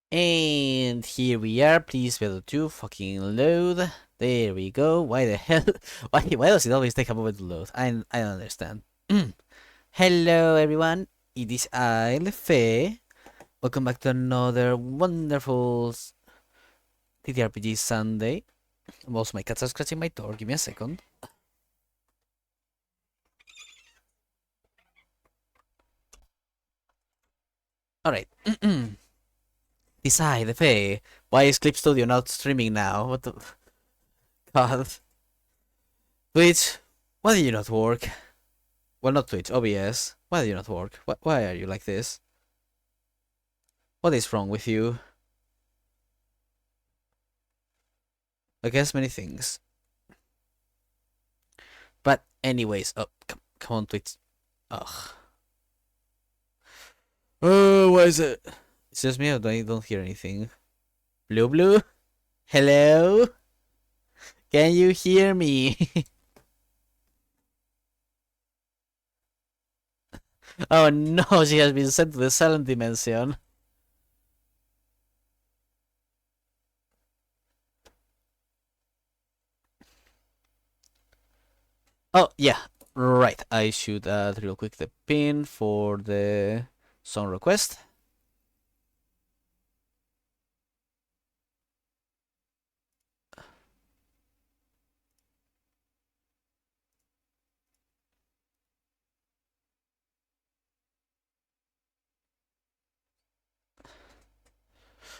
And here we are. Please bear to fucking load. There we go. Why the hell? Why does it always take a moment to load? I don't understand. Hello everyone. It is I, Lefe. Welcome back to another wonderful TTRPG Sunday. Also, my cats are scratching my door. Give me a second. Alright. Decide, Lefe. Why is Clip Studio not streaming now? What the... God. Twitch, why do you not work? Well, not Twitch, OBS. Why do you not work? Why are you like this? What is wrong with you? I guess many things. But anyways, oh, come on, Twitch. Ugh. Oh, why is it? It's just me, I don't hear anything. Blue? Hello? Can you hear me? Oh no, she has been sent to the silent dimension. Oh, yeah, right. I should add real quick the pin for the song request.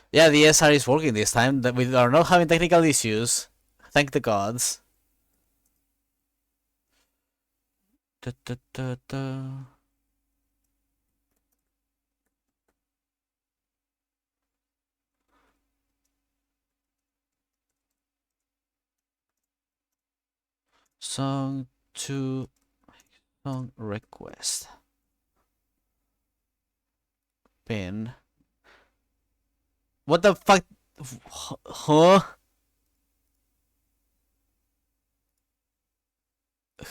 Yeah, the SR is working this time. That we are not having technical issues. Thank the gods. Da, da, da, da. Song to song request. Pin. What the fuck? Huh?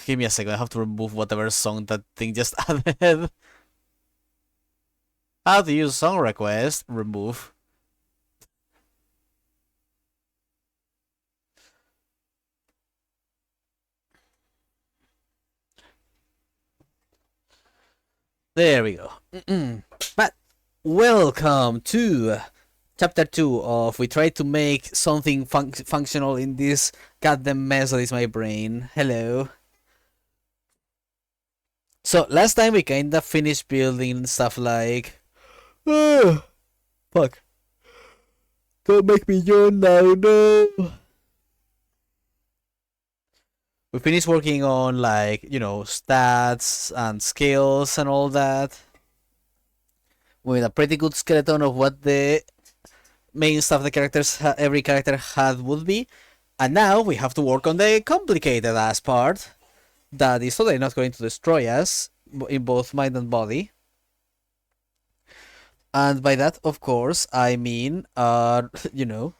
Give me a second. I have to remove whatever song that thing just added. How to use song request? Remove. There we go. But welcome to chapter 2 of we try to make something functional in this goddamn mess that is my brain. Hello. So last time we kinda finished building stuff like fuck. Don't make me yawn now, no. We finished working on like, you know, stats and skills and all that. With a pretty good skeleton of what the main stuff the characters every character had would be. And now we have to work on the complicated ass part that is totally not going to destroy us in both mind and body. And by that, of course, I mean, you know,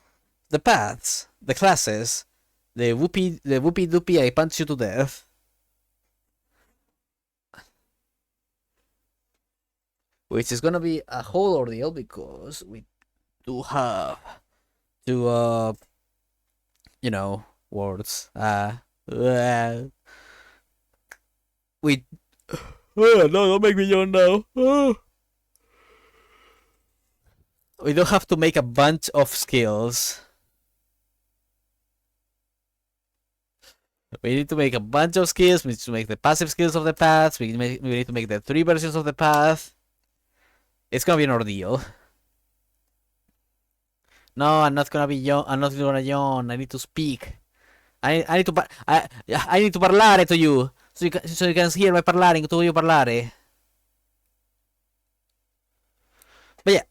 the paths, the classes, the whoopee doopie, I punch you to death. Which is gonna be a whole ordeal because we do have to, you know, words. We. Oh, no, don't make me yawn now. Oh. We do have to make a bunch of skills. We need to make a bunch of skills. We need to make the passive skills of the paths. We need to make the 3 versions of the path. It's gonna be an ordeal. No, I'm not gonna be yawn. I'm not gonna yawn. I need to speak. I need to I need to parlare to you. So you can hear my parlare to you parlare. But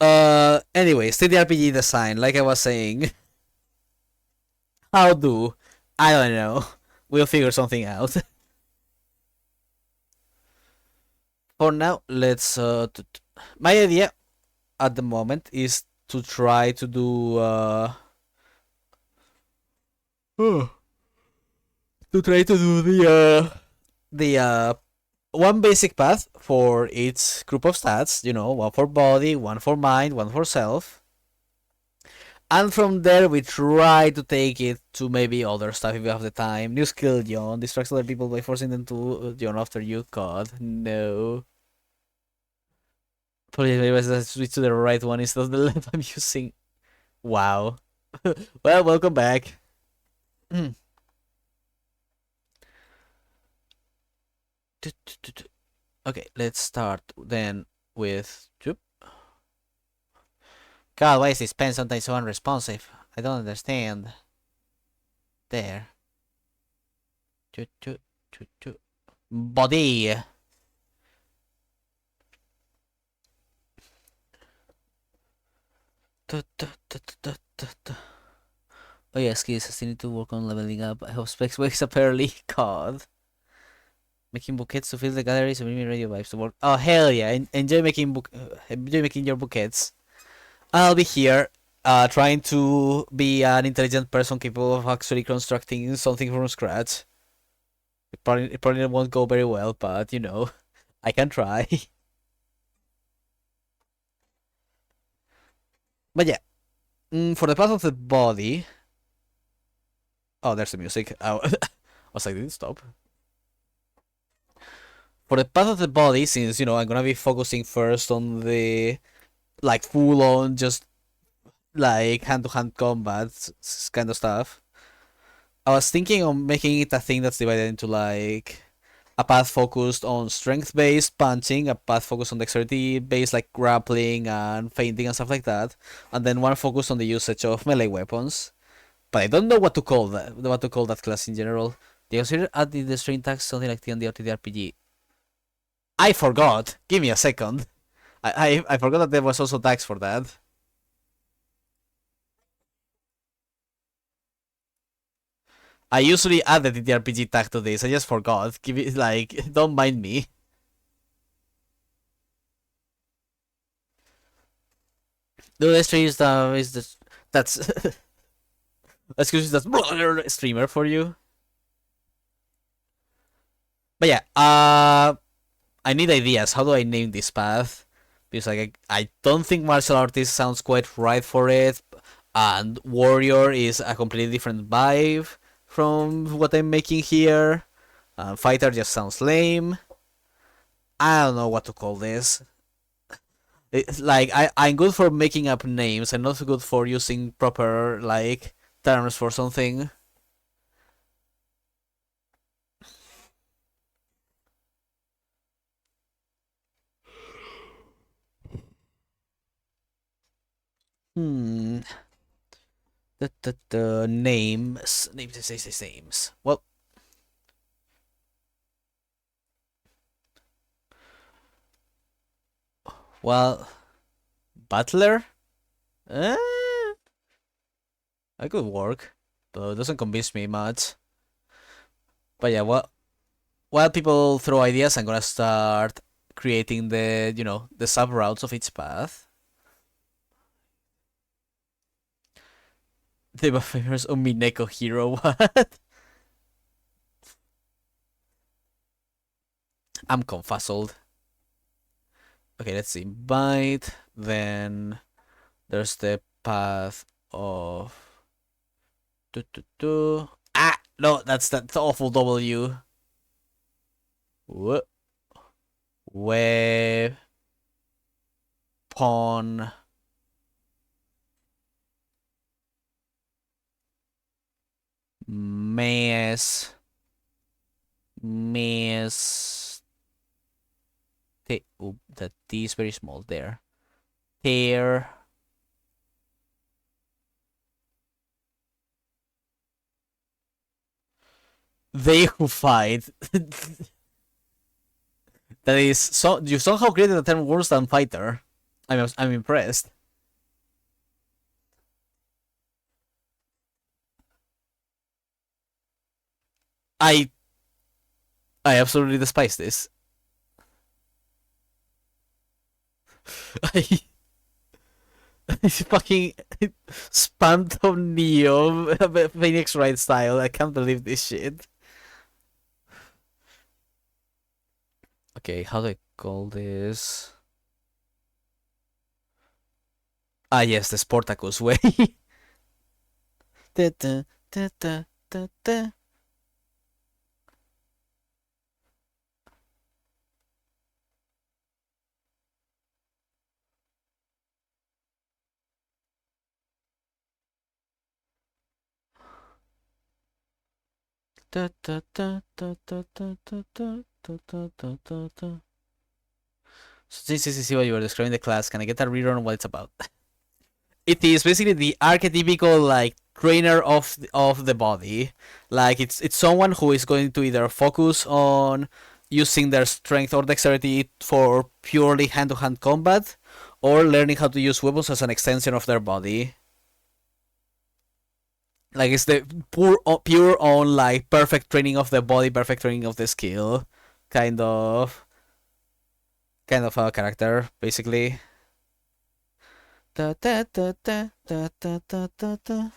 yeah. Anyways, TTRPG design, like I was saying. How do? I don't know. We'll figure something out. For now, let's my idea at the moment is to try to do to try to do the one basic path for each group of stats, one for body, one for mind, one for self. And from there, we try to take it to maybe other stuff if we have the time. New skill, yawn. Distracts other people by forcing them to yawn after you. God, no. Please, maybe I switch to the right one instead of the left I'm using. Wow. Well, welcome back. Okay, let's start then with. God, why is this pen sometimes so unresponsive? I don't understand. There. Body. Oh yeah, skills. I still need to work on leveling up. I hope Specs wakes up early. God. Making bouquets to fill the galleries and bring me radio vibes to work. Oh hell yeah! Enjoy making enjoy making your bouquets. I'll be here, trying to be an intelligent person capable of actually constructing something from scratch. It probably won't go very well, but I can try. But yeah, for the path of the body. Oh, there's the music. I was like, did it stop? For the path of the body, since I'm gonna be focusing first on the like full on just like hand-to-hand combat kind of stuff. I was thinking of making it a thing that's divided into like a path focused on strength-based punching, a path focused on dexterity-based like grappling and feinting and stuff like that, and then one focused on the usage of melee weapons. But I don't know what to call that. What to call that class in general. They consider adding the string tags something like TND or TTRPG. I forgot. Give me a second. I forgot that there was also tags for that. I usually add the TTRPG tag to this. I just forgot. Give it like don't mind me. No, the stream stuff is that's excuse me, that's streamer for you. But yeah, I need ideas. How do I name this path? Because like I don't think martial artist sounds quite right for it, and warrior is a completely different vibe from what I'm making here. Fighter just sounds lame. I don't know what to call this. It's like I'm good for making up names. I'm not so good for using proper like terms for something. Hmm. The names. Well, Butler. Eh, I could work, but it doesn't convince me much. But yeah, while people throw ideas, I'm gonna start creating the sub routes of each path. The famous Umineko hero. What? I'm confuzzled. Okay, let's see. Bite. Then there's the path of. Ah, no, that's that awful W. What? Web. Pawn. Mess. Mess. Oh, that T is very small there. Tear. They who fight. That is so. You somehow created the term worse than fighter. I'm impressed. I I absolutely despise this. I fucking Spantom Neo Phoenix Wright style. I can't believe this shit. Okay, how do I call this? Ah, yes, the Sportacus way. Da, da, da, da, da, da. Da, da, da, da, da, da, da, da, da, da, da, da, da. So this is what you were describing the class. Can I get a read on what it's about? It is basically the archetypical like trainer of the body. Like it's someone who is going to either focus on using their strength or dexterity for purely hand-to-hand combat, or learning how to use weapons as an extension of their body. Like it's the pure on like perfect training of the body, perfect training of the skill, kind of kind of a character basically. Da, da, da, da, da, da, da, da, da.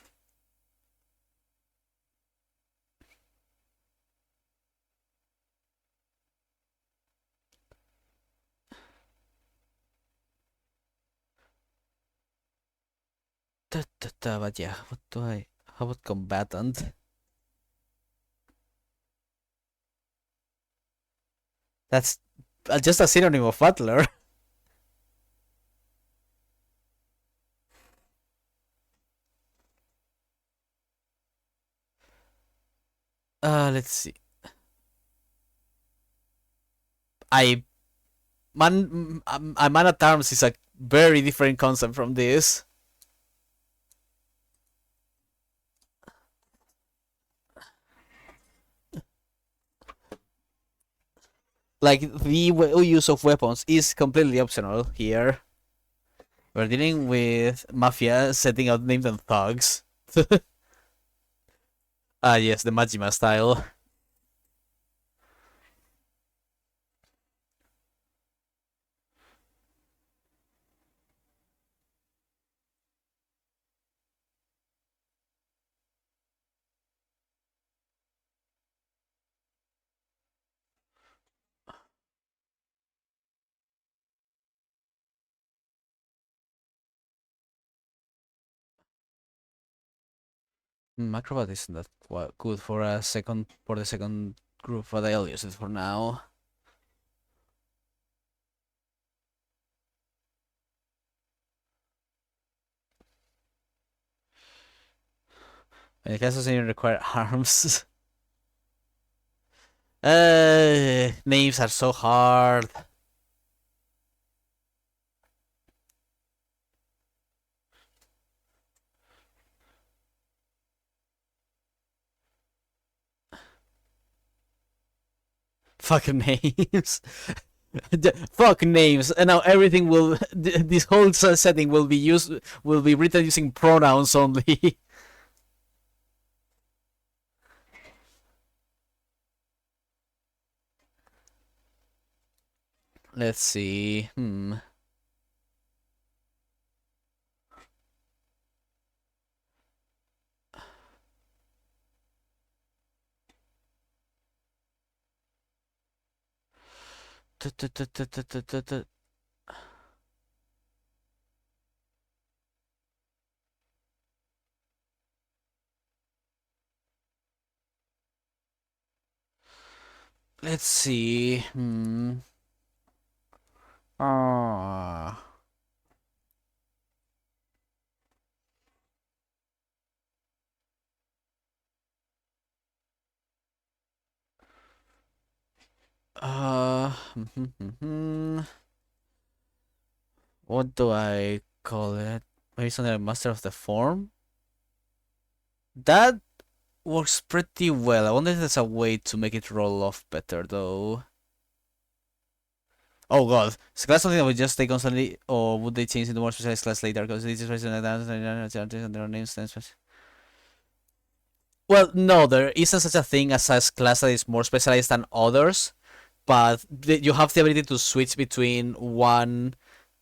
Da, da, da, but yeah, what do I? How about combatant? That's just a synonym of butler. Let's see. I man at arms is a very different concept from this. Like the use of weapons is completely optional here. We're dealing with mafia setting out names and thugs. Ah, yes, the Majima style. Acrobat isn't that good for the second group, but I'll use it for now. And it doesn't even require arms. Names are so hard. Fucking names. Fuck names. And now everything will. This whole setting will be written using pronouns only. Let's see. Let's see. Ah. Uh. What do I call it? Maybe something like Master of the Form? That works pretty well. I wonder if there's a way to make it roll off better, though. Oh god. Is class something that would just stay constantly, or would they change into more specialized class later? Because they just their names. Well, no, there isn't such a thing as a class that is more specialized than others, but you have the ability to switch between one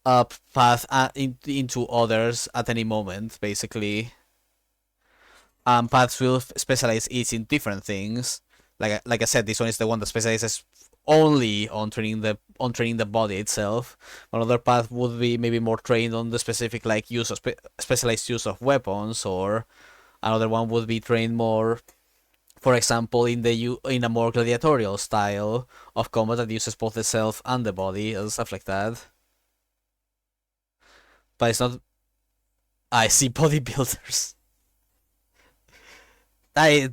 path into others at any moment, basically. Paths will specialize each in different things. Like I said, this one is the one that specializes only on training the body itself. Another path would be maybe more trained on the specific like use of specialized use of weapons, or another one would be trained more, for example, in a more gladiatorial style of combat that uses both the self and the body and stuff like that. But it's not. I see bodybuilders. I.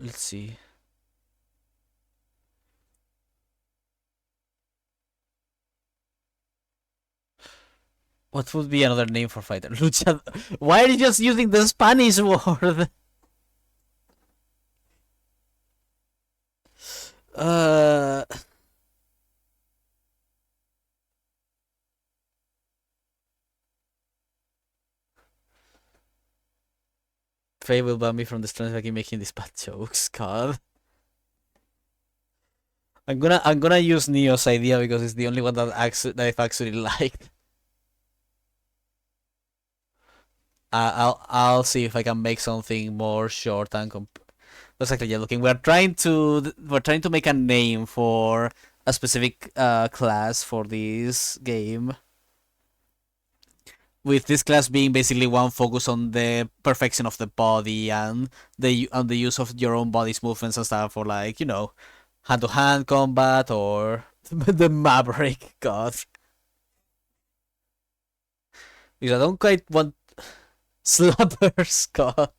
Let's see. What would be another name for fighter? Lucha. Why are you just using the Spanish word? uh. Faye will ban me from the stream if I keep making these bad jokes. God. I'm gonna use Neo's idea because it's the only one that I've actually liked. I'll see if I can make something more short and exactly, yeah. Looking, we're trying to make a name for a specific class for this game. With this class being basically one focus on the perfection of the body and the use of your own body's movements and stuff for like hand to hand combat or the Maverick. God, because I don't quite want slappers. God.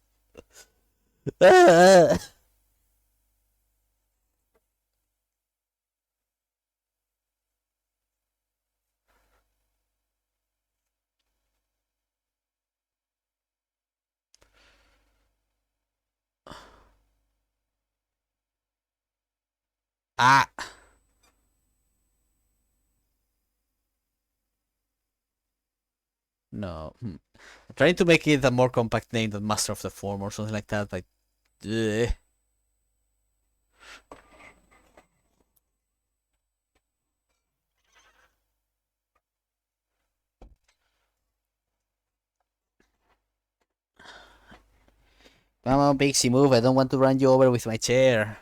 Ah. No. Trying to make it a more compact name than Master of the Form or something like that, but come on, Pixie, move. I don't want to run you over with my chair.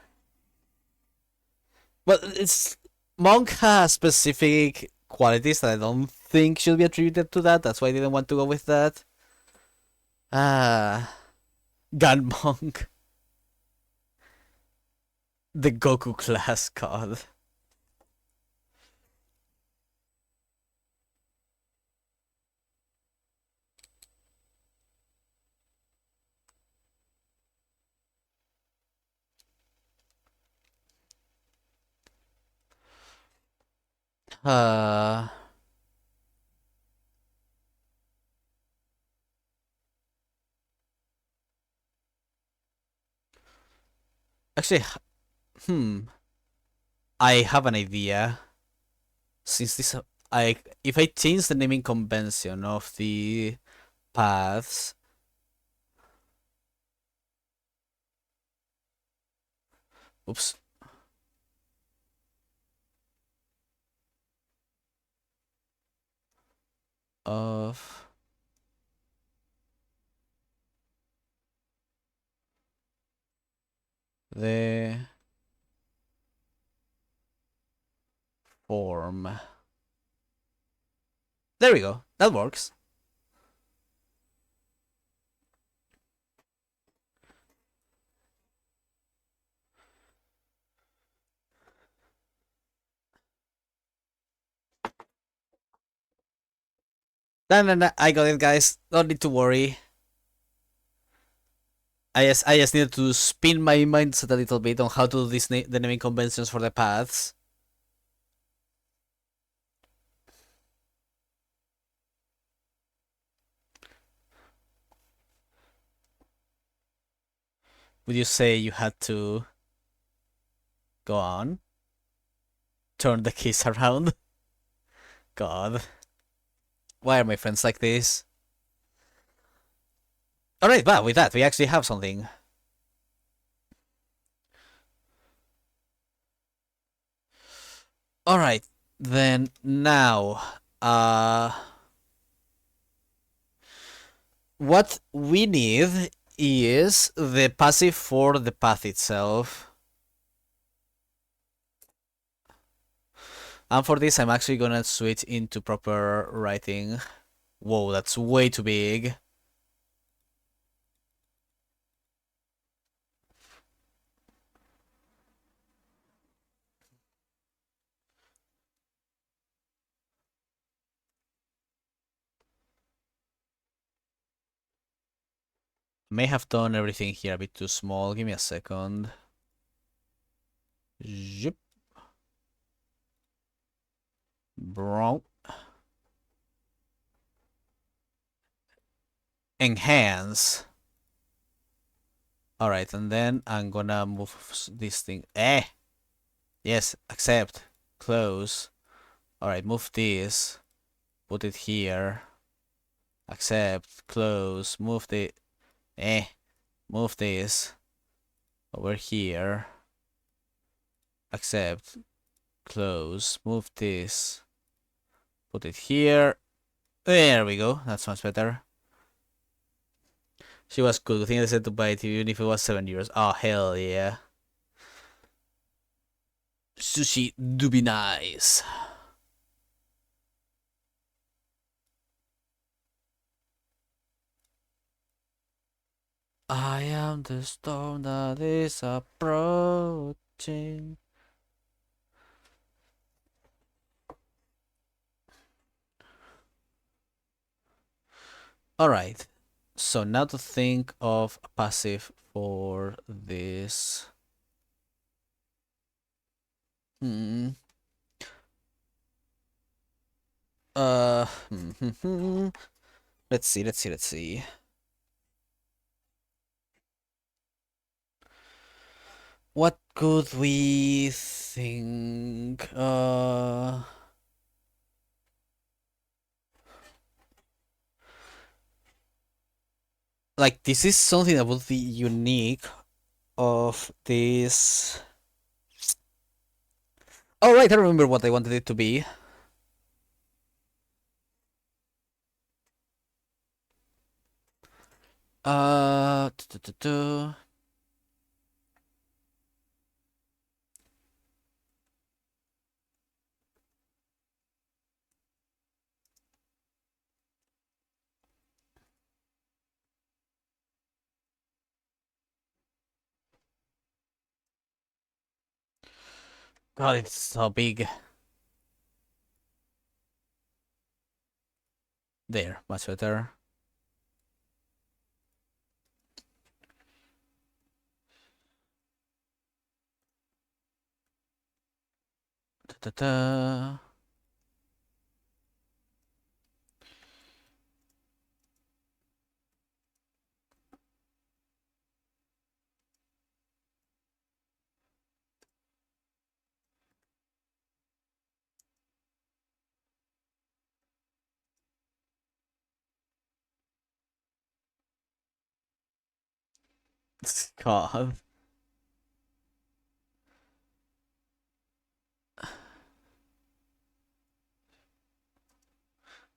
But it's Monk has specific qualities that I don't think should be attributed to that. That's why I didn't want to go with that. Ah, Gun Monk. The Goku class, God. Uh, actually, I have an idea. Since this, if I change the naming convention of the paths, oops, of the form. There we go. That works. No, I got it, guys. Don't need to worry. I just needed to spin my mindset a little bit on how to do the naming conventions for the paths. Would you say you had to go on? Turn the keys around? God. Why are my friends like this? Alright, but with that, we actually have something. Alright, then now, what we need is the passive for the path itself. And for this, I'm actually gonna switch into proper writing. Whoa, that's way too big. May have done everything here a bit too small. Give me a second. Yep. Bro. Enhance. Alright, and then I'm gonna move this thing. Yes, accept. Close. Alright, move this. Put it here. Accept. Close. Move the... Move this. Over here. Accept. Close. Move this. Put it here. There we go. That's much better. She was cool. I think they said to buy it even if it was €7. Oh, hell yeah. Sushi do be nice. I am the storm that is approaching. Alright. So now to think of a passive for this. Hmm. Let's see. What could we think? Like this is something that would be unique of this. Oh right, I remember what I wanted it to be. Uh, God, it's so big. There, much better. Ta-ta-ta. God.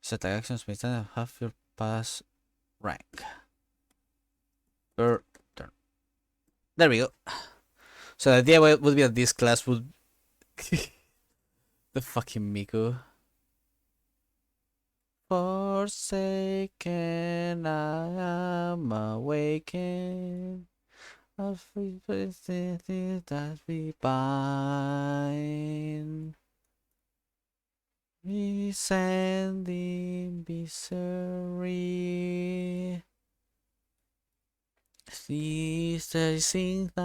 Set actions based on half your pass rank per turn. There we go. So the idea would be that this class would the fucking Miku. Forsaken, I am awakened. Of free that we bind. We send in misery. Ceasing time.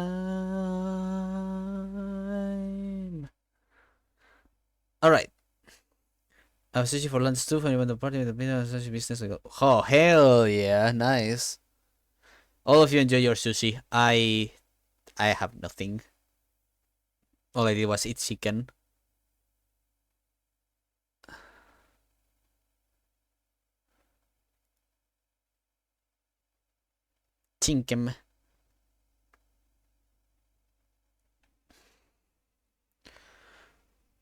Alright. I was searching for lunch too when you went to party with the business. I go, oh, hell yeah, nice. All of you enjoy your sushi. I have nothing. All I did was eat chicken. chinkem.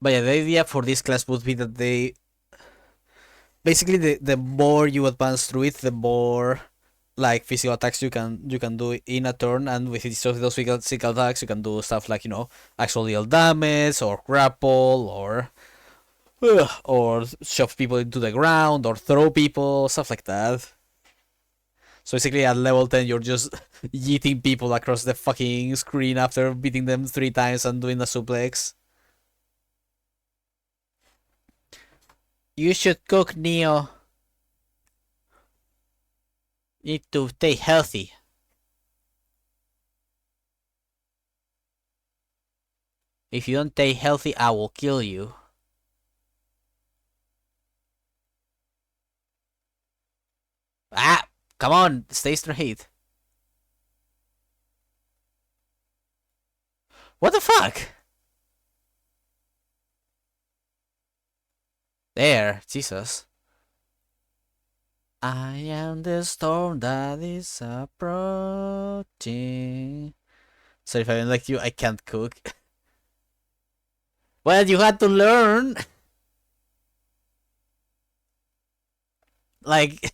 But yeah, the idea for this class would be that they basically the more you advance through it, the more like physical attacks you can do in a turn, and with each of those physical attacks, you can do stuff like actual deal damage or grapple or shove people into the ground or throw people, stuff like that. So basically, at level 10, you're just yeeting people across the fucking screen after beating them 3 times and doing a suplex. You should cook, Neo. You need to stay healthy. If you don't stay healthy, I will kill you. Ah! Come on, stay straight. What the fuck? There, Jesus. I am the storm that is approaching. Sorry if I don't like you, I can't cook. Well, you had to learn. Like,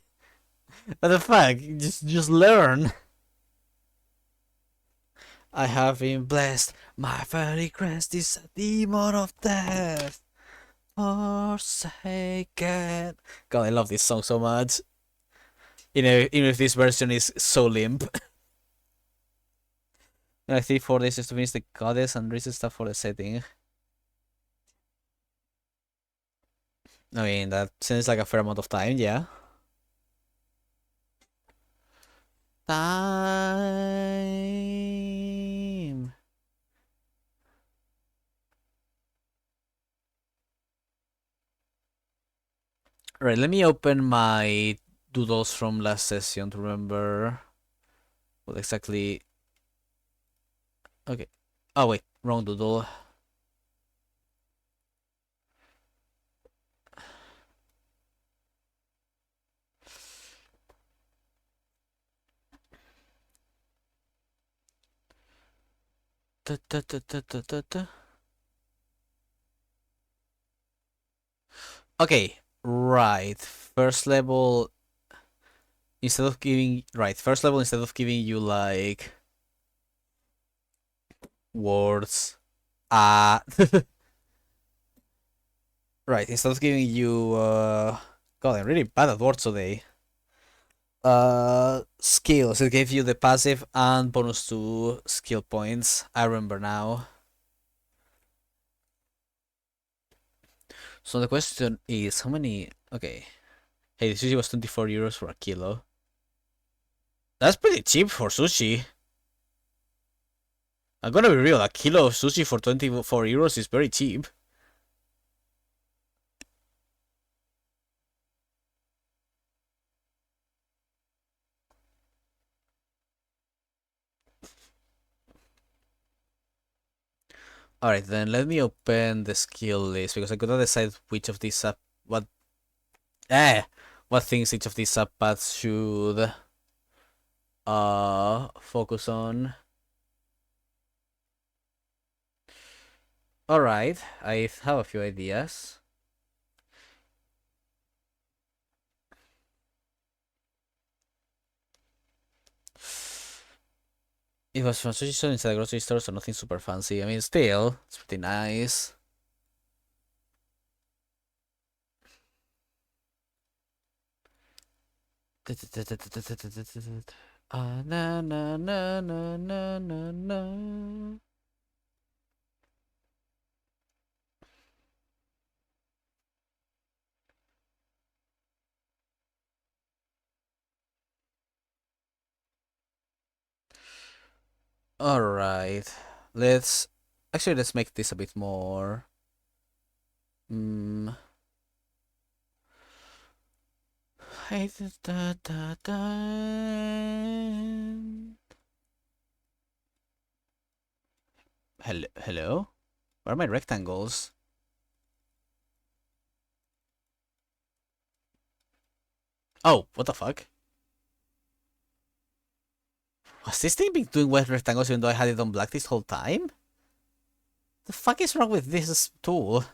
what the fuck? Just learn. I have been blessed. My very crest is a demon of death. Forsaken. God, I love this song so much. Even if this version is so limp. I think 4 days just to finish the goddess and reset stuff for the setting. I mean, that seems like a fair amount of time, yeah. Time. Right, let me open my doodles from last session to remember what exactly. Okay. Oh, wait, wrong doodle. Da, da, da, da, da, da, da. Okay, right. First level, first level, instead of giving you like words, right, instead of giving you, God, I'm really bad at words today. Skills, it gave you the passive and bonus to skill points. I remember now. So the question is, how many? Okay. Hey, the sushi was 24 euros for a kilo. That's pretty cheap for sushi. I'm gonna be real, a kilo of sushi for 24 euros is very cheap. Alright, then let me open the skill list because I gotta decide which of these what things each of these subpaths should focus on. Alright, I have a few ideas. It was from sushi shop inside a grocery store, so nothing super fancy. I mean, still, it's pretty nice. Na na na na na na na. Alright. Let's make this a bit more. Hello? Where are my rectangles? Oh, what the fuck? Was this thing been doing white rectangles even though I had it on black this whole time? The fuck is wrong with this tool?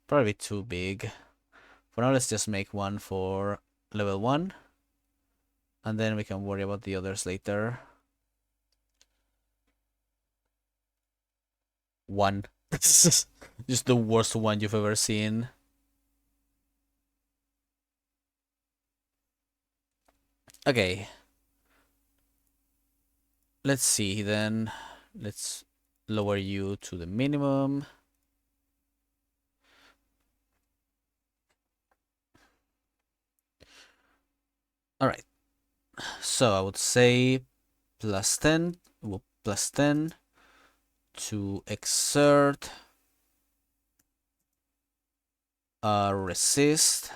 Probably too big. For now, let's just make one for level 1. And then we can worry about the others later. 1. This is just the worst one you've ever seen. Okay. Let's see then. Let's lower you to the minimum. Alright. So I would say plus 10. Well, plus 10 to exert. Resist.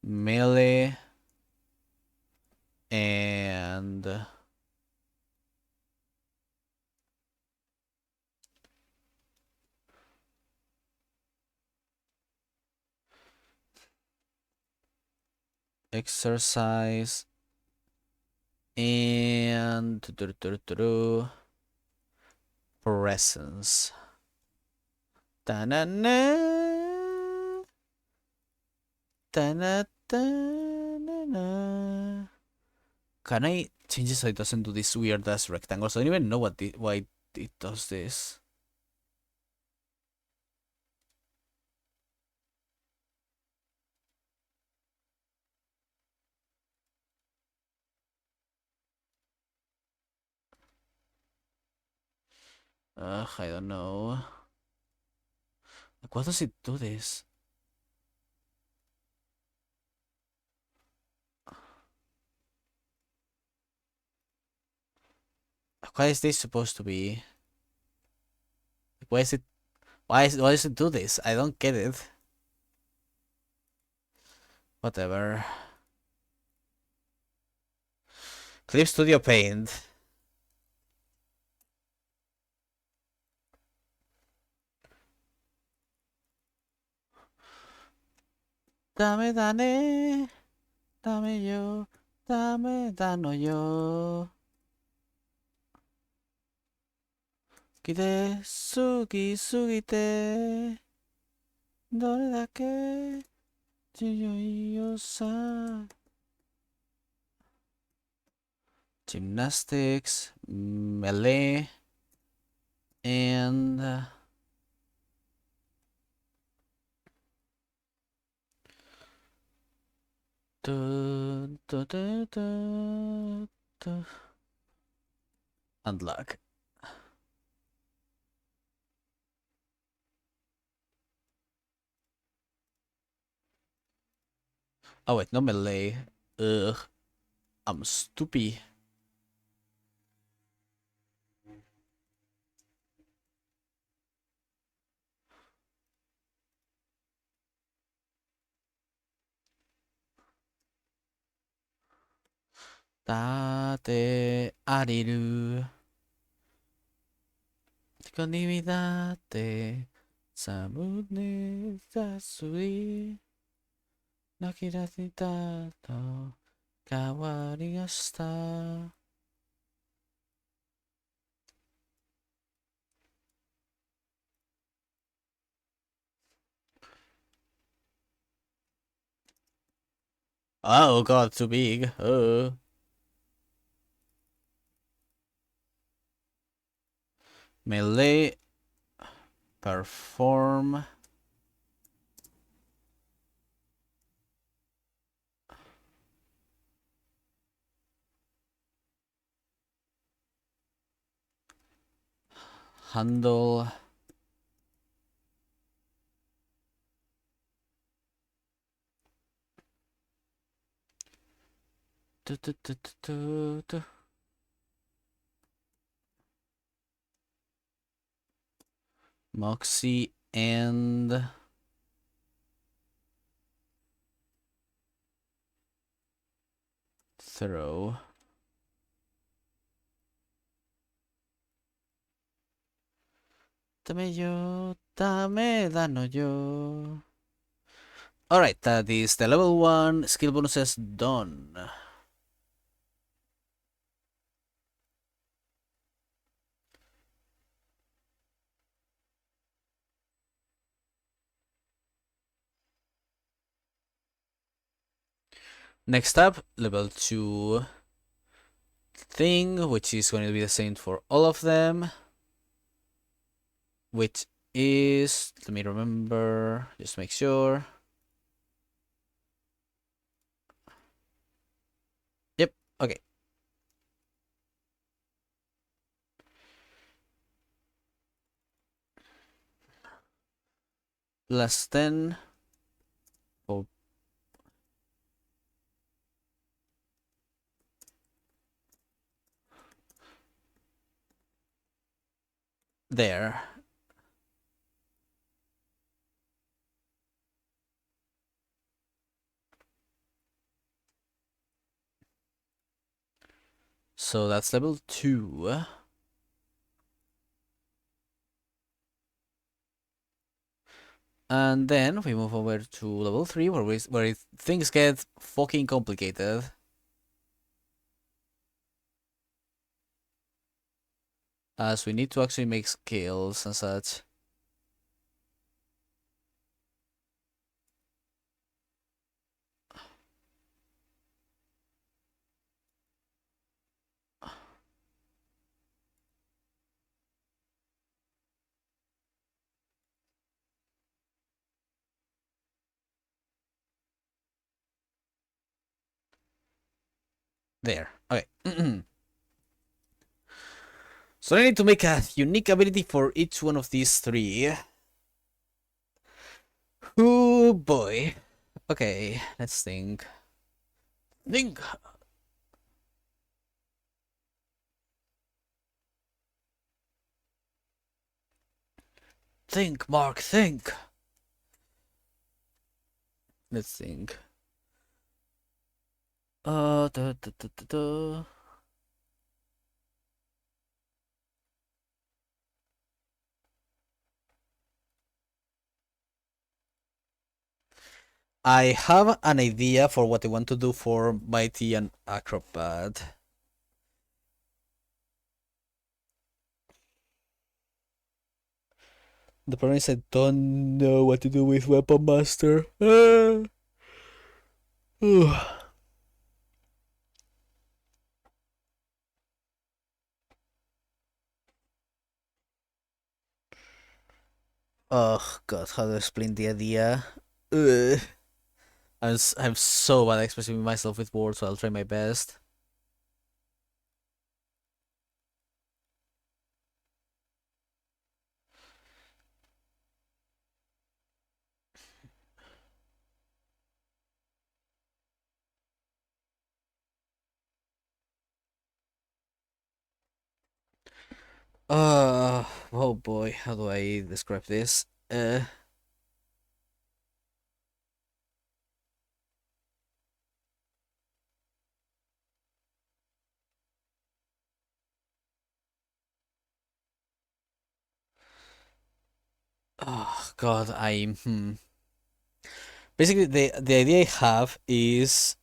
Melee. And exercise and presence. Ta-na-na. Ta-na-ta-na-na. Can I change it so it doesn't do this weird ass rectangles? I don't even know why it does this. I don't know. Like, why does it do this? Why is this supposed to be? Why is it? Why does it do this? I don't get it. Whatever. Clip Studio Paint. Dame, dame, dame yo, dame, dano yo. Kide, sugi, sugite. Dore dake, chiyoi yo sa. Gymnastics, melee, and unlock. Oh wait, no melee. Ugh, I'm stupid. Date ariru. Tikoni date samune tasui. Nakirashita to kawarishita. Oh god, too big. Oh. Melee. Perform. Handle. Moxie and throw. Dame yo, Dame, dano yo. Alright, that is the level 1 skill bonuses done. Next up, level 2 thing, which is going to be the same for all of them. Which is, let me remember, just make sure. Yep, okay. Less 10. Oh. There. So that's level 2. And then we move over to level 3, where things get fucking complicated. As we need to actually make skills and such. There. Okay. So I need to make a unique ability for each one of these 3. Oh boy. Okay, let's think. Think. Think, Mark, think. Let's think. Da, da, da, da, da. I have an idea for what I want to do for Mighty and Acrobat. The problem is I don't know what to do with Weapon Master. Oh god, how to explain the idea? Ugh. I'm so bad at expressing myself with words, so I'll try my best. Oh boy, how do I describe this? Oh god, Basically, the idea I have is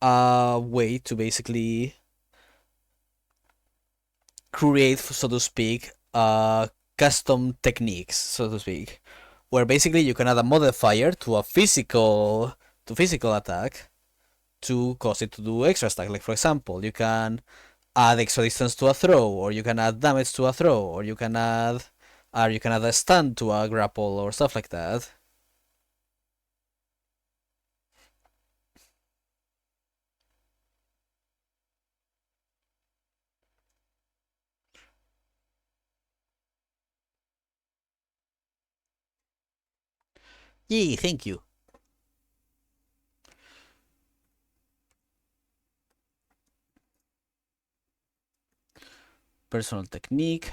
a way to basically create, so to speak, custom techniques, so to speak, where basically you can add a modifier to a physical attack to cause it to do extra attack. Like for example, you can add extra distance to a throw, or you can add damage to a throw, or you can add a stun to a grapple or stuff like that. Yee, thank you. Personal technique.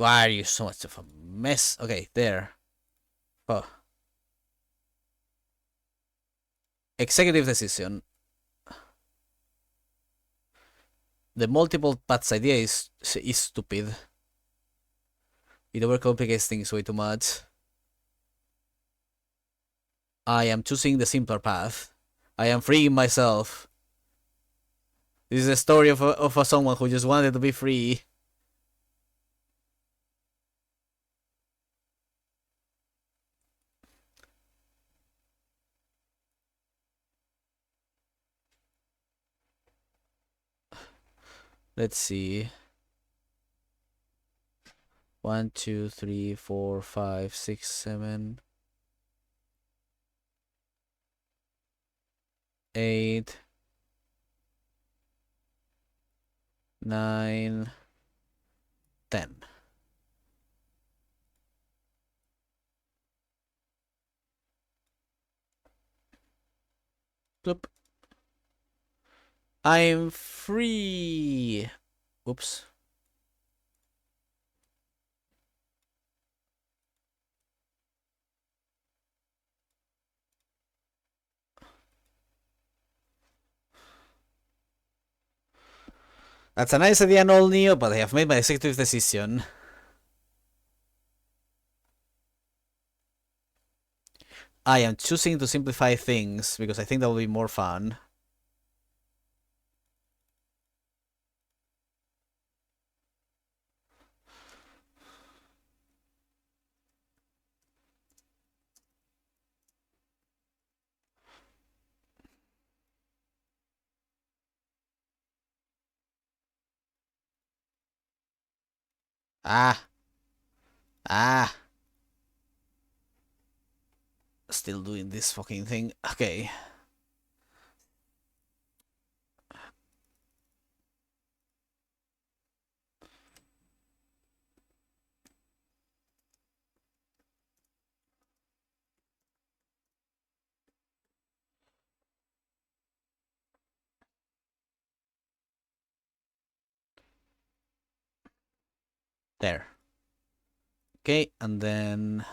Why are you so much of a mess? Okay, there. Oh. Executive decision. The multiple paths idea is stupid. It overcomplicates things way too much. I am choosing the simpler path. I am freeing myself. This is a story of a someone who just wanted to be free. Let's see. 1, 2, 3, 4, 5, 6, 7, 8, 9, 10. Bloop. I'm free. Oops. That's a nice idea and all, Neo, but I have made my executive decision. I am choosing to simplify things because I think that will be more fun. Ah. Ah. Still doing this fucking thing. Okay. There. Okay, and then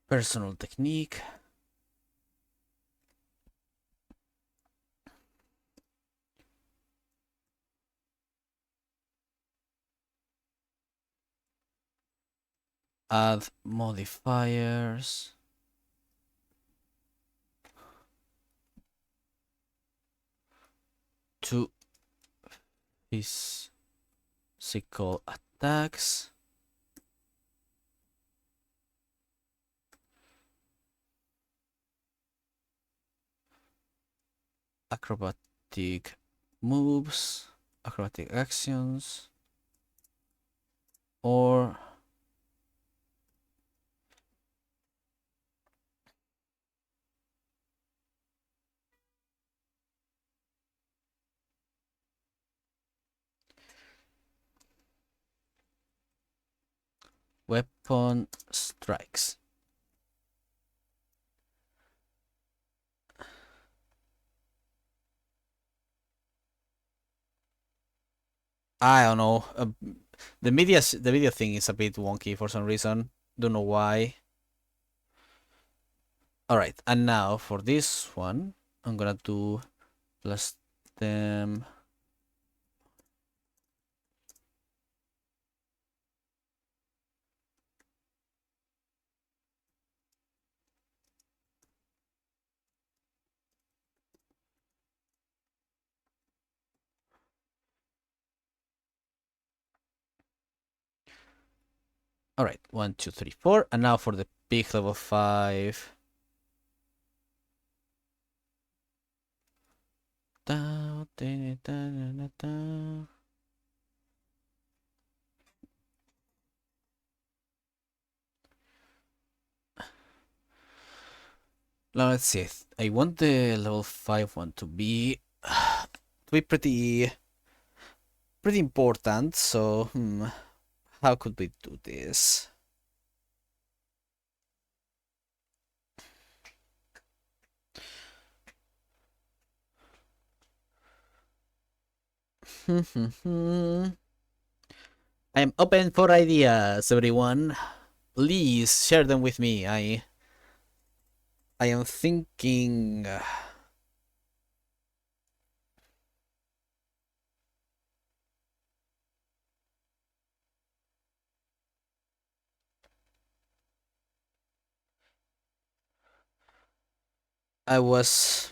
personal technique. Add modifiers. To physical attacks. Acrobatic moves. Acrobatic actions. Or weapon strikes. I don't know. The media thing is a bit wonky for some reason. Don't know why. Alright, and now for this one, I'm gonna do plus them. Alright, 1, 2, 3, 4. And now for the big level 5. Da, da, da, da, da. Now let's see. I want the level 5 one to be pretty important. So how could we do this? I am open for ideas, everyone. Please share them with me. I am thinking. I was.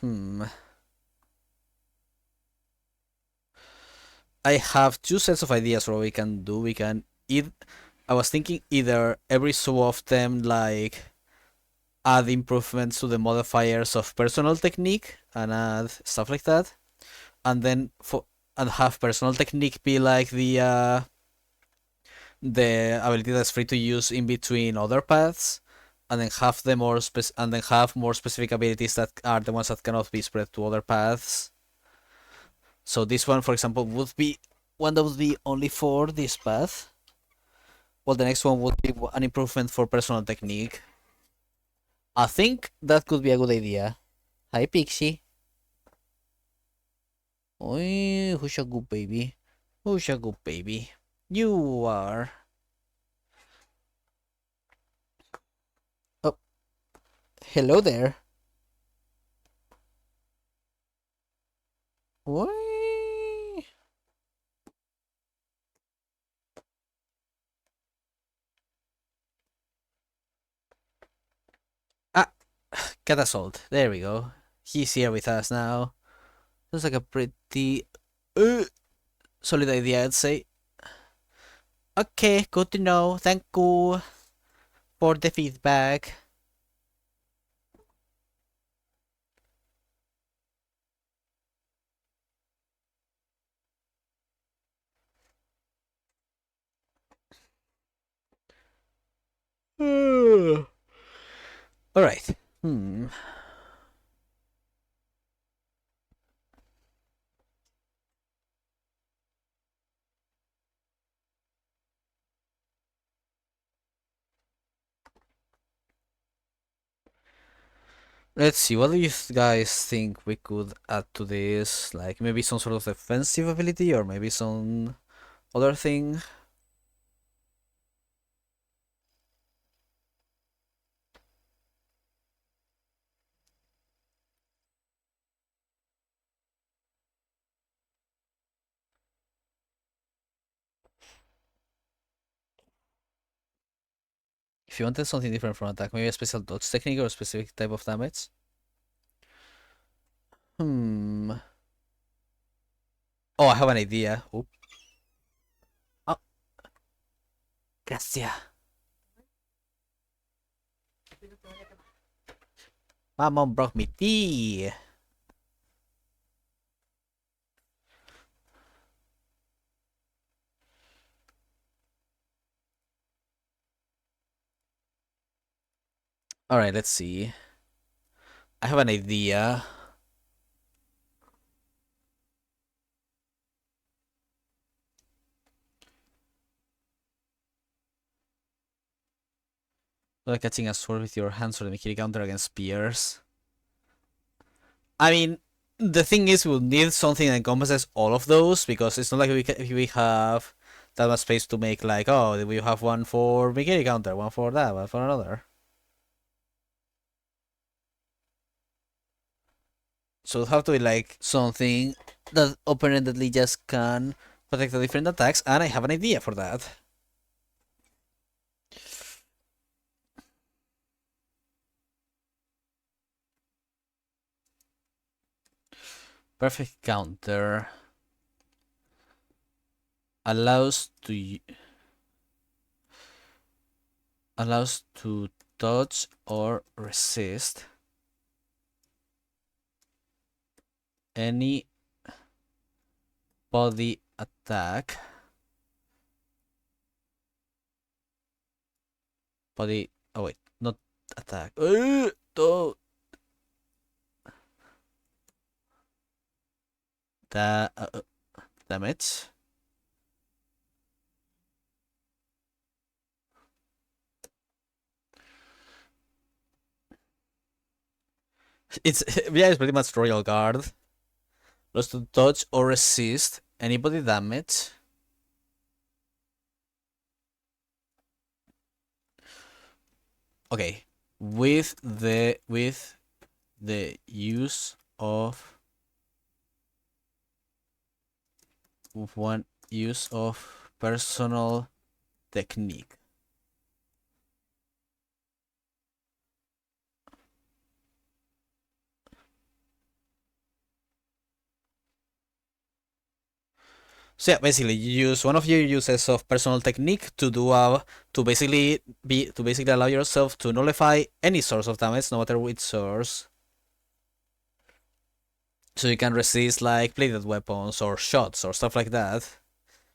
I have two sets of ideas for what we can do. We can I was thinking either every so often, like add improvements to the modifiers of personal technique and add stuff like that, and then and have personal technique be like the ability that's free to use in between other paths, and then have more specific abilities that are the ones that cannot be spread to other paths. So this one, for example, would be one that would be only for this path. Well, the next one would be an improvement for personal technique. I think that could be a good idea. Hi, Pixie. Oi, who's a good baby? Who's a good baby? You are. Oh, hello there. Oi. Ah, cat assault. There we go. He's here with us now. Looks like a pretty uh, solid idea, I'd say. Okay, good to know. Thank you for the feedback. All right. Let's see, what do you guys think we could add to this? Like maybe some sort of defensive ability or maybe some other thing? If you wanted something different from attack, maybe a special dodge technique or a specific type of damage? Hmm. Oh, I have an idea. Oop. Oh, gracias. My mom brought me tea. Alright, let's see. I have an idea. Like catching a sword with your hands or the Mikiri counter against spears. I mean, the thing is, we'll need something that encompasses all of those because it's not like we have that much space to make like, oh, we have one for Mikiri counter, one for that, one for another. So it'll have to be like something that open-endedly just can protect the different attacks, and I have an idea for that. Perfect counter allows to dodge or resist any body attack. Body. Oh wait, not attack. The damage. It's yeah, it's pretty much Royal Guard. Plus to dodge or resist anybody damage. Okay, with the use of one use of personal technique. So yeah, basically you use one of your uses of personal technique to do to basically allow yourself to nullify any source of damage, no matter which source. So you can resist like bladed weapons or shots or stuff like that,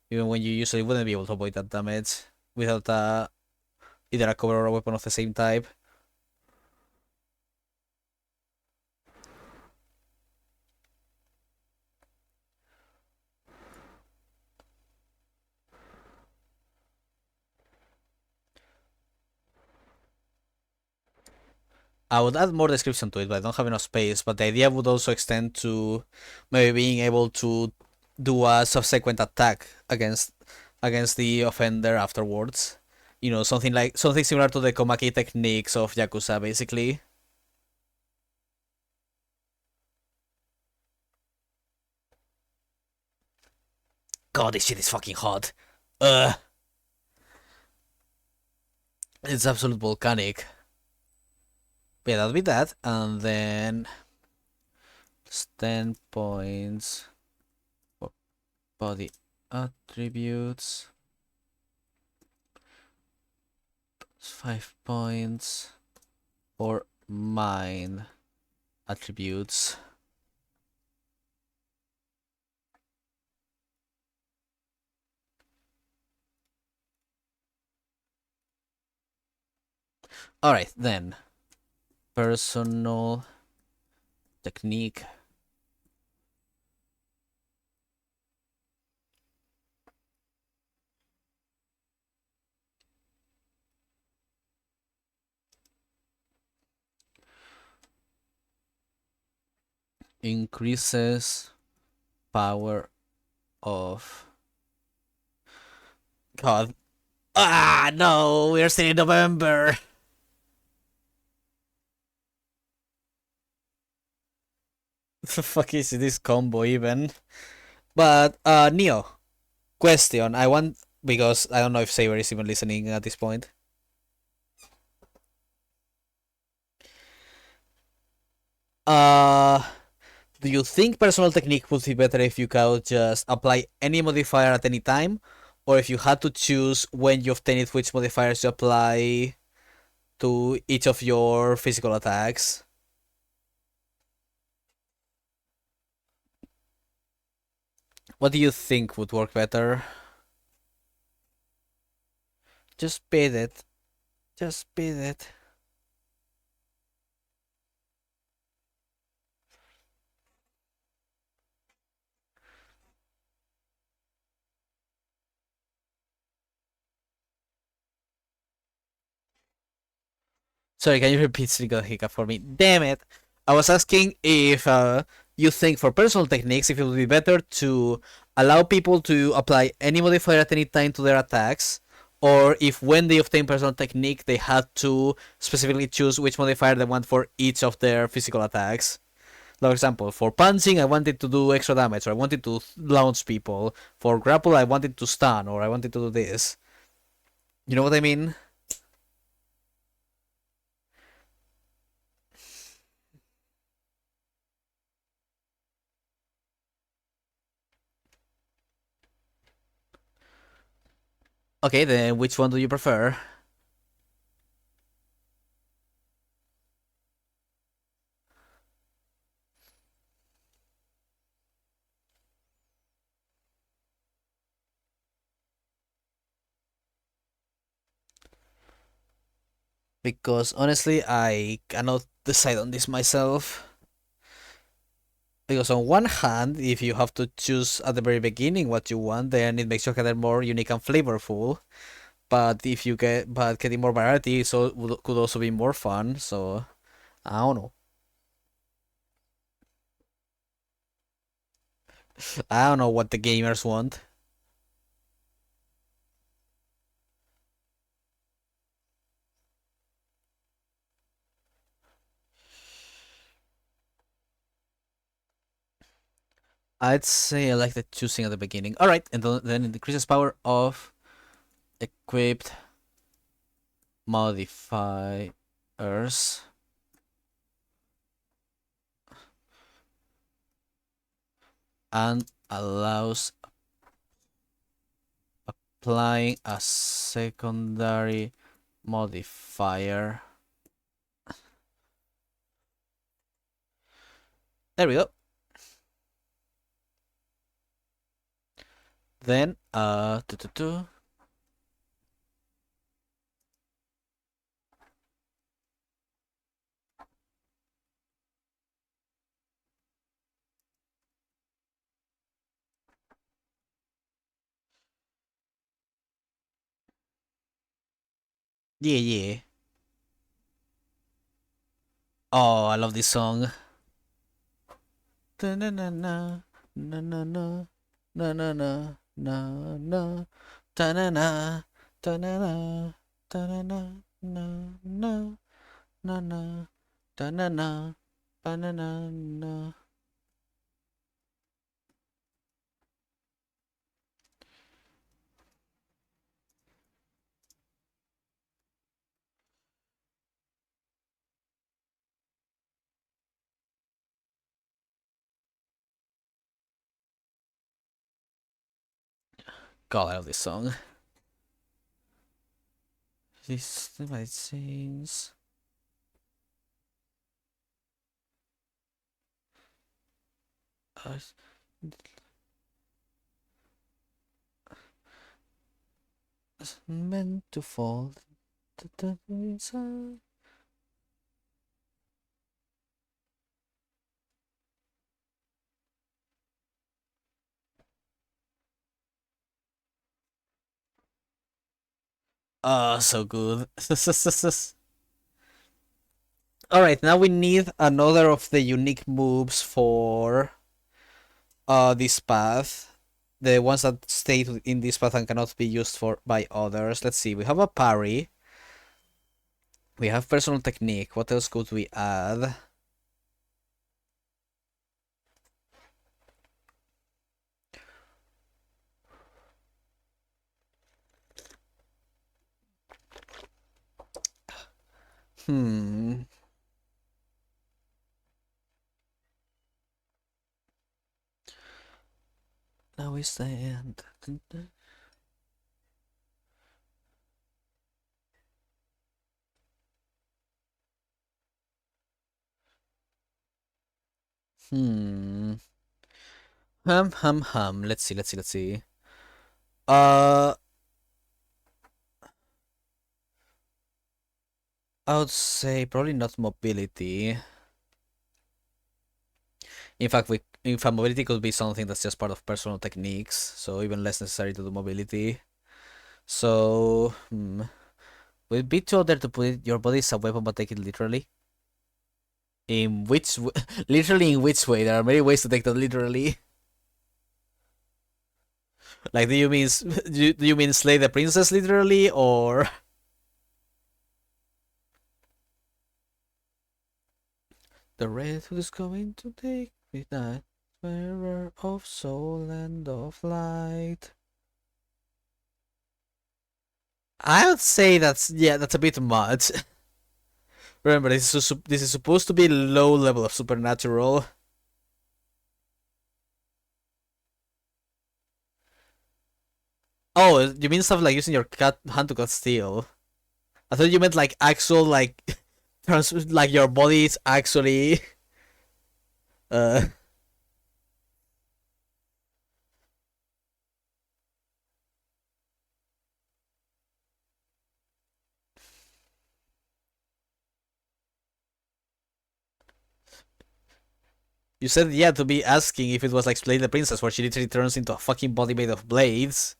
even when you usually wouldn't be able to avoid that damage without either a cover or a weapon of the same type. I would add more description to it, but I don't have enough space. But the idea would also extend to maybe being able to do a subsequent attack against the offender afterwards. You know, something similar to the Komaki techniques of Yakuza, basically. God, this shit is fucking hot. It's absolute volcanic. But yeah, that'll be that, and then 10 points for body attributes. 5 points for mind attributes. Alright, then. Personal technique. Increases power of... God. Ah, no, we're still in November. The fuck is this combo even? But, Neo, question. I want... Because I don't know if Saber is even listening at this point. Uh... Do you think personal technique would be better if you could just apply any modifier at any time? Or if you had to choose when you obtain it, which modifiers you apply to each of your physical attacks? What do you think would work better? Just bid it. Just bid it. Sorry, can you repeat Sneaker Hiccup for me? Damn it! I was asking if you think for personal techniques, if it would be better to allow people to apply any modifier at any time to their attacks, or if when they obtain personal technique, they had to specifically choose which modifier they want for each of their physical attacks. For example, for punching, I wanted to do extra damage, or I wanted to launch people. For grapple, I wanted to stun, or I wanted to do this. You know what I mean? Okay, then which one do you prefer? Because honestly, I cannot decide on this myself. Because on one hand, if you have to choose at the very beginning what you want, then it makes your character more unique and flavorful. But if you but getting more variety, so could also be more fun. So I don't know. I don't know what the gamers want. I'd say I like the choosing at the beginning. All right, and then it increases power of equipped modifiers and allows applying a secondary modifier. There we go. Then yeah, yeah. Oh, I love this song. Na na na na na na na na na na na na ta na na ta na na ta na na na na na na ta na na ta na na na. God, I love this song. This my sings. Meant to fall. Oh, so good. Alright, now we need another of the unique moves for this path. The ones that stay in this path and cannot be used for by others. Let's see, we have a parry. We have personal technique. What else could we add? Hmm. Now we stand. Hmm. Hum. Let's see. Uh, I would say probably not mobility. In fact, mobility could be something that's just part of personal techniques, so even less necessary to do mobility. So, would it be too out there to put your body as a weapon but take it literally? In which, literally in which way? There are many ways to take that literally. Like, do you mean do you mean slay the princess literally, or the red who's going to take me that bearer of soul and of light? I would say that's that's a bit much. Remember, this is supposed to be low level of supernatural. Oh, you mean stuff like using your cat hand to cut steel? I thought you meant like actual like like your body is actually uh you said yeah to be asking if it was like Slay the Princess where she literally turns into a fucking body made of blades.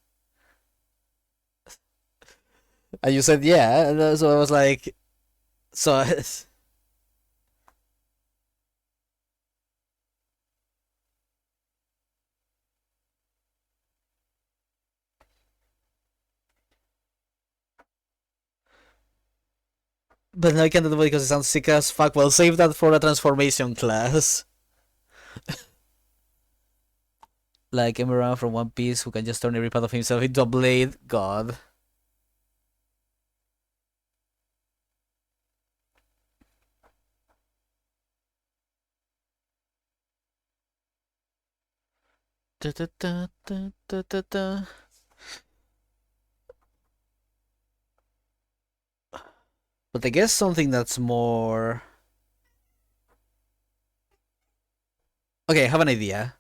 And you said yeah, and so I was like so But now I can't do it because it sounds sick as fuck. Well, save that for a transformation class. Like Emerald from One Piece, who can just turn every part of himself into a blade. God. Da, da, da, da, da, da, da. But I guess something that's more. Okay, I have an idea.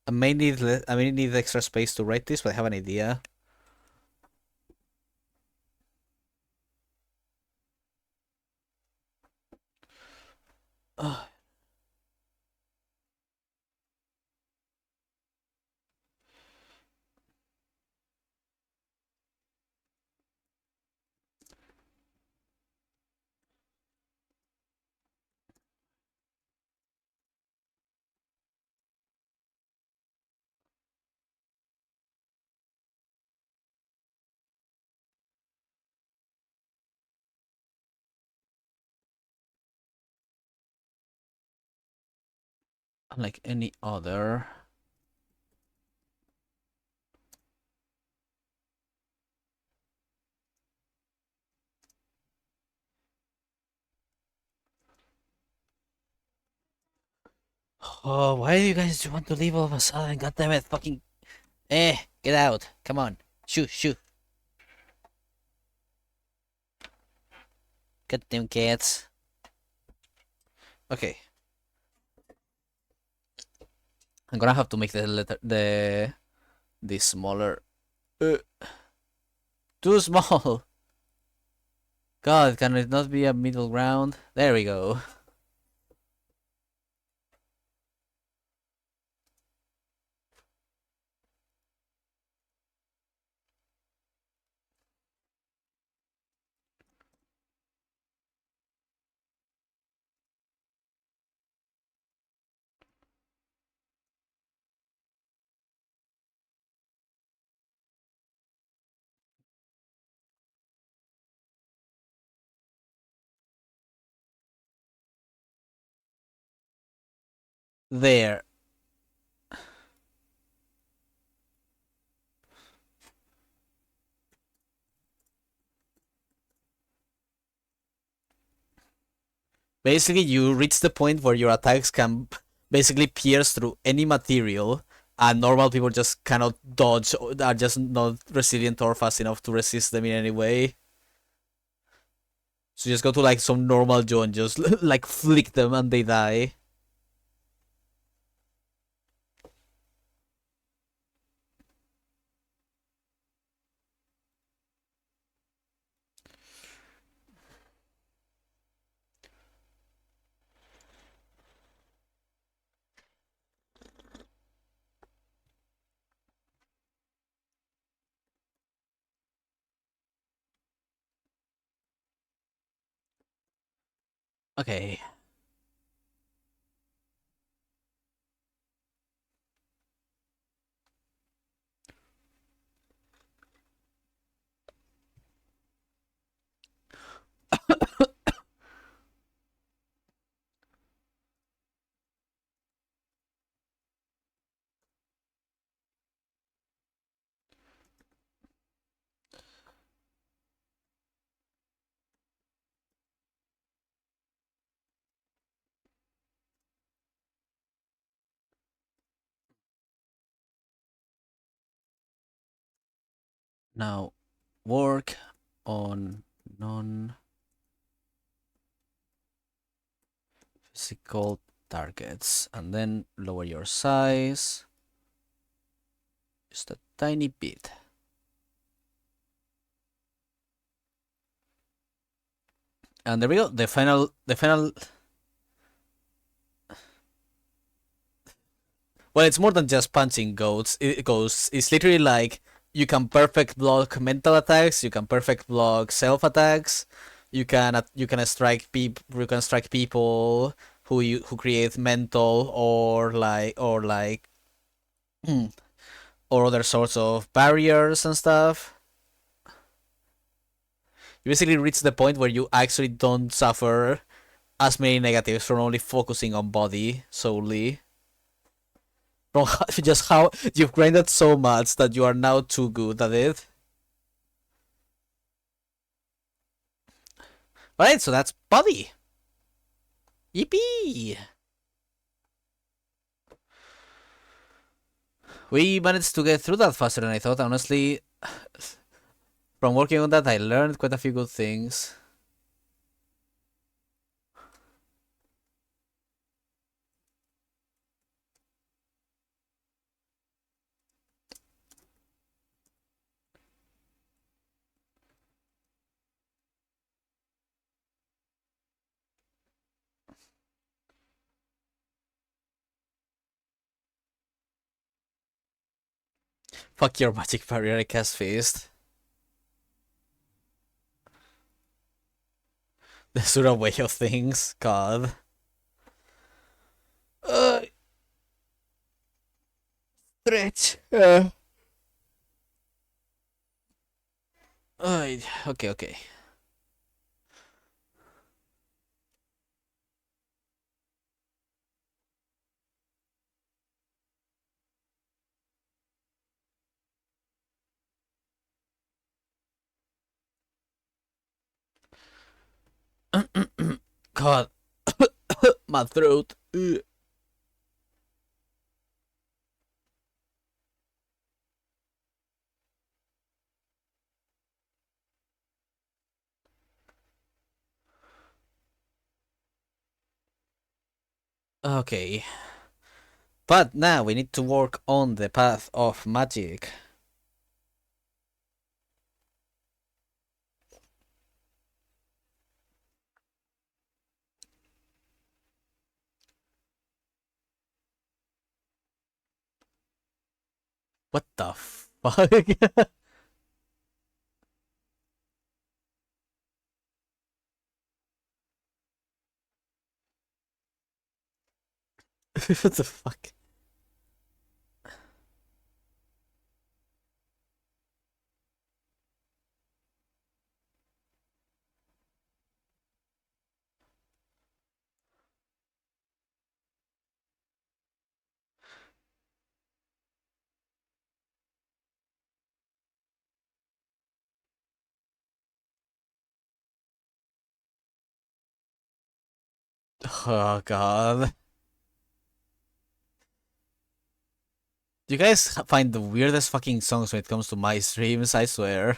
I may need extra space to write this, but I have an idea. Unlike any other. Oh, why do you guys want to leave all of a sudden? God damn it, fucking. Get out. Come on. Shoo, shoo. Goddamn cats. Okay. I'm gonna have to make the smaller. Uh, Too small. God, can it not be a middle ground? There we go. There. Basically, you reach the point where your attacks can basically pierce through any material, and normal people just cannot dodge, or are just not resilient or fast enough to resist them in any way. So just go to like some normal Joe and just like flick them and they die. Okay. Now, work on non-physical targets, and then lower your size just a tiny bit. And there we go. The final. Well, it's more than just punching goats. It's literally like you can perfect block mental attacks. You can perfect block self attacks. You can strike people who create mental or like or other sorts of barriers and stuff. You basically reach the point where you actually don't suffer as many negatives from only focusing on body solely. From just how you've grinded so much that you are now too good at it. Alright, so that's body. Yippee! We managed to get through that faster than I thought. Honestly, from working on that, I learned quite a few good things. Fuck your magic barrier, I cast fist. The sort of way of things, god. Stretch. Okay, okay. God, my throat. Okay. But now we need to work on the path of magic. What the fuck? What the fuck? Oh god. You guys find the weirdest fucking songs when it comes to my streams, I swear.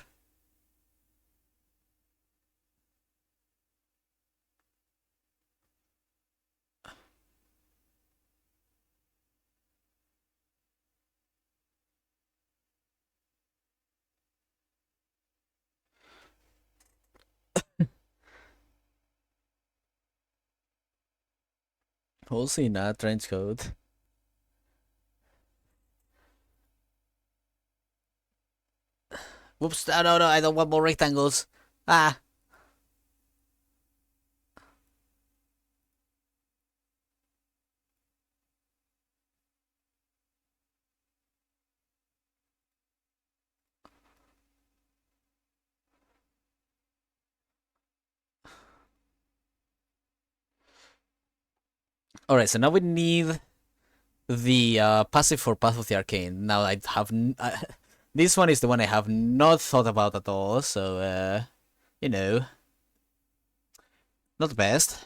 We'll see now, trench coat. Whoops, no, I don't want more rectangles. Ah. Alright, so now we need the passive for Path of the Arcane. Now I have... this one is the one I have not thought about at all, so, you know, not the best.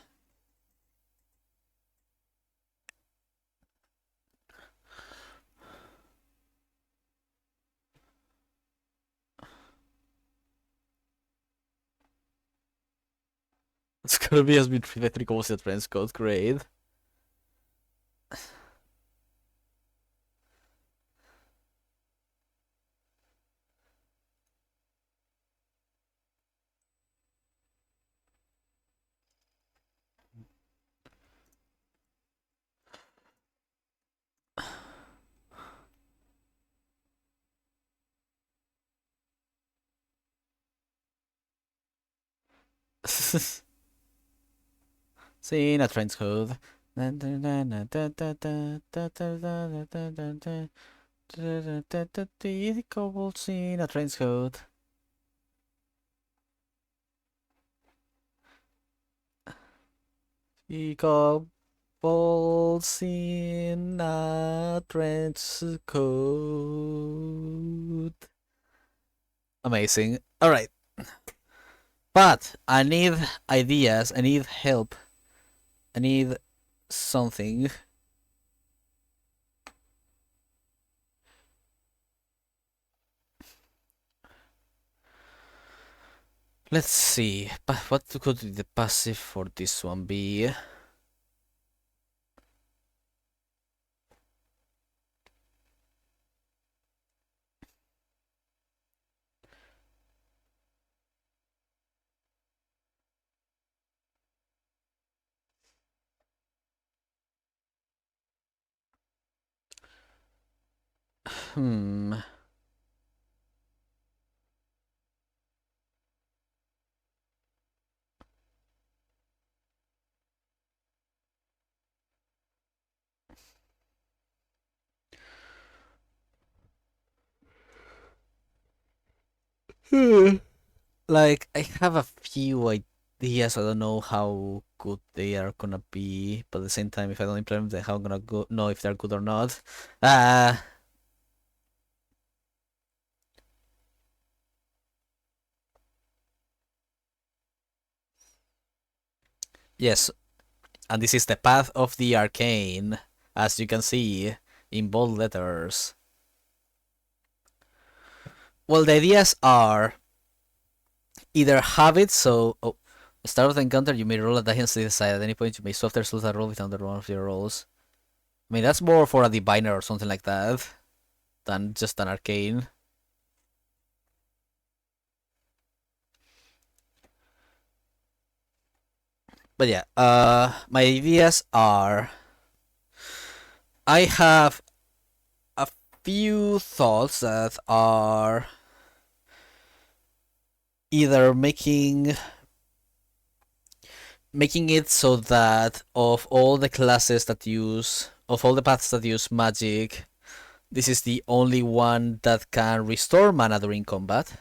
It's gonna be as been almost a trans code, great. Seeing a trans code. The kobolds in a trench coat. The kobolds in a trench coat. Amazing. Alright. But I need ideas, I need help, I need something. Let's see. What could the passive for this one be? Hmm. Like, I have a few ideas. I don't know how good they are gonna be, but at the same time, if I don't implement them, how I'm gonna know if they're good or not. Uh, yes, and this is the path of the arcane, as you can see in bold letters. Well, the ideas are either have it, so start of the encounter, you may roll a die and decide at any point you may soft result a roll with under one of your rolls. I mean, that's more for a diviner or something like that than just an arcane. But yeah, my ideas are I have a few thoughts that are either making it so that of all the paths that use magic, this is the only one that can restore mana during combat.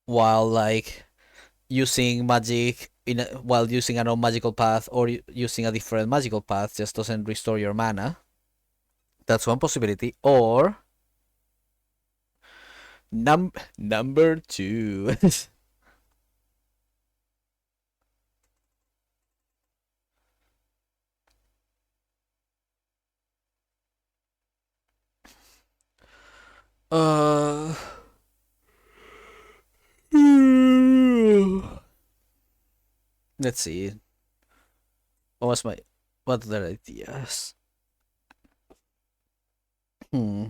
While like using magic while using a non-magical path or using a different magical path just doesn't restore your mana. That's one possibility. Or number two. uh let's see. What was my what other ideas? Hmm.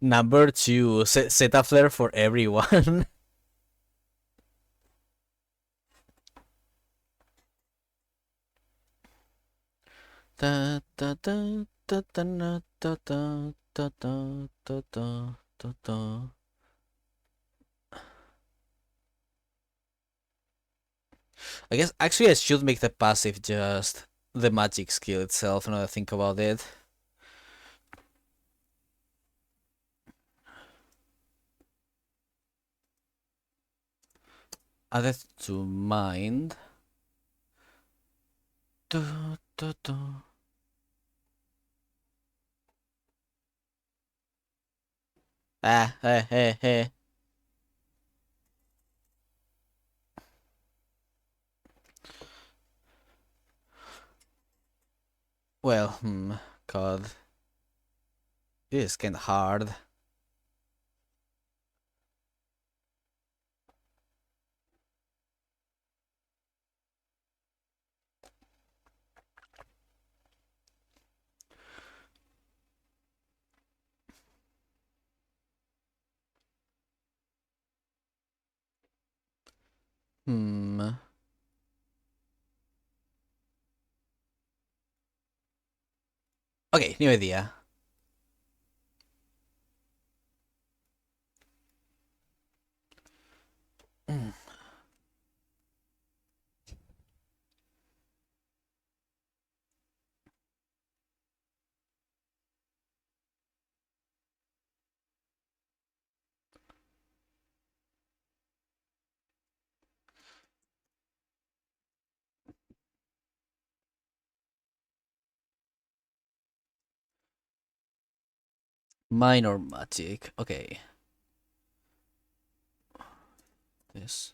Number two, set a flare for everyone. Da, da, da, da, da, da, da, da, da, da, da, da, da. I guess actually I should make the passive just the magic skill itself now that I think about it. Added to mind. Du, du, du. Ah, hey, hey, hey. Well, God. This is kinda hard. Hmm. Okay, new idea. Minor magic. Okay. This.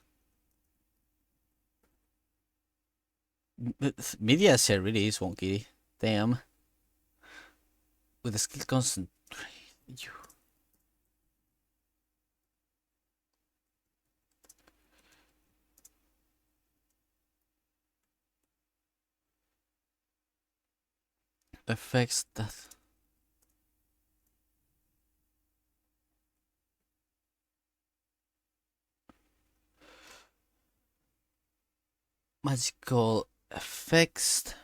Media share really is wonky. Damn. With the skill concentrate. You. Effects that. Magical effects.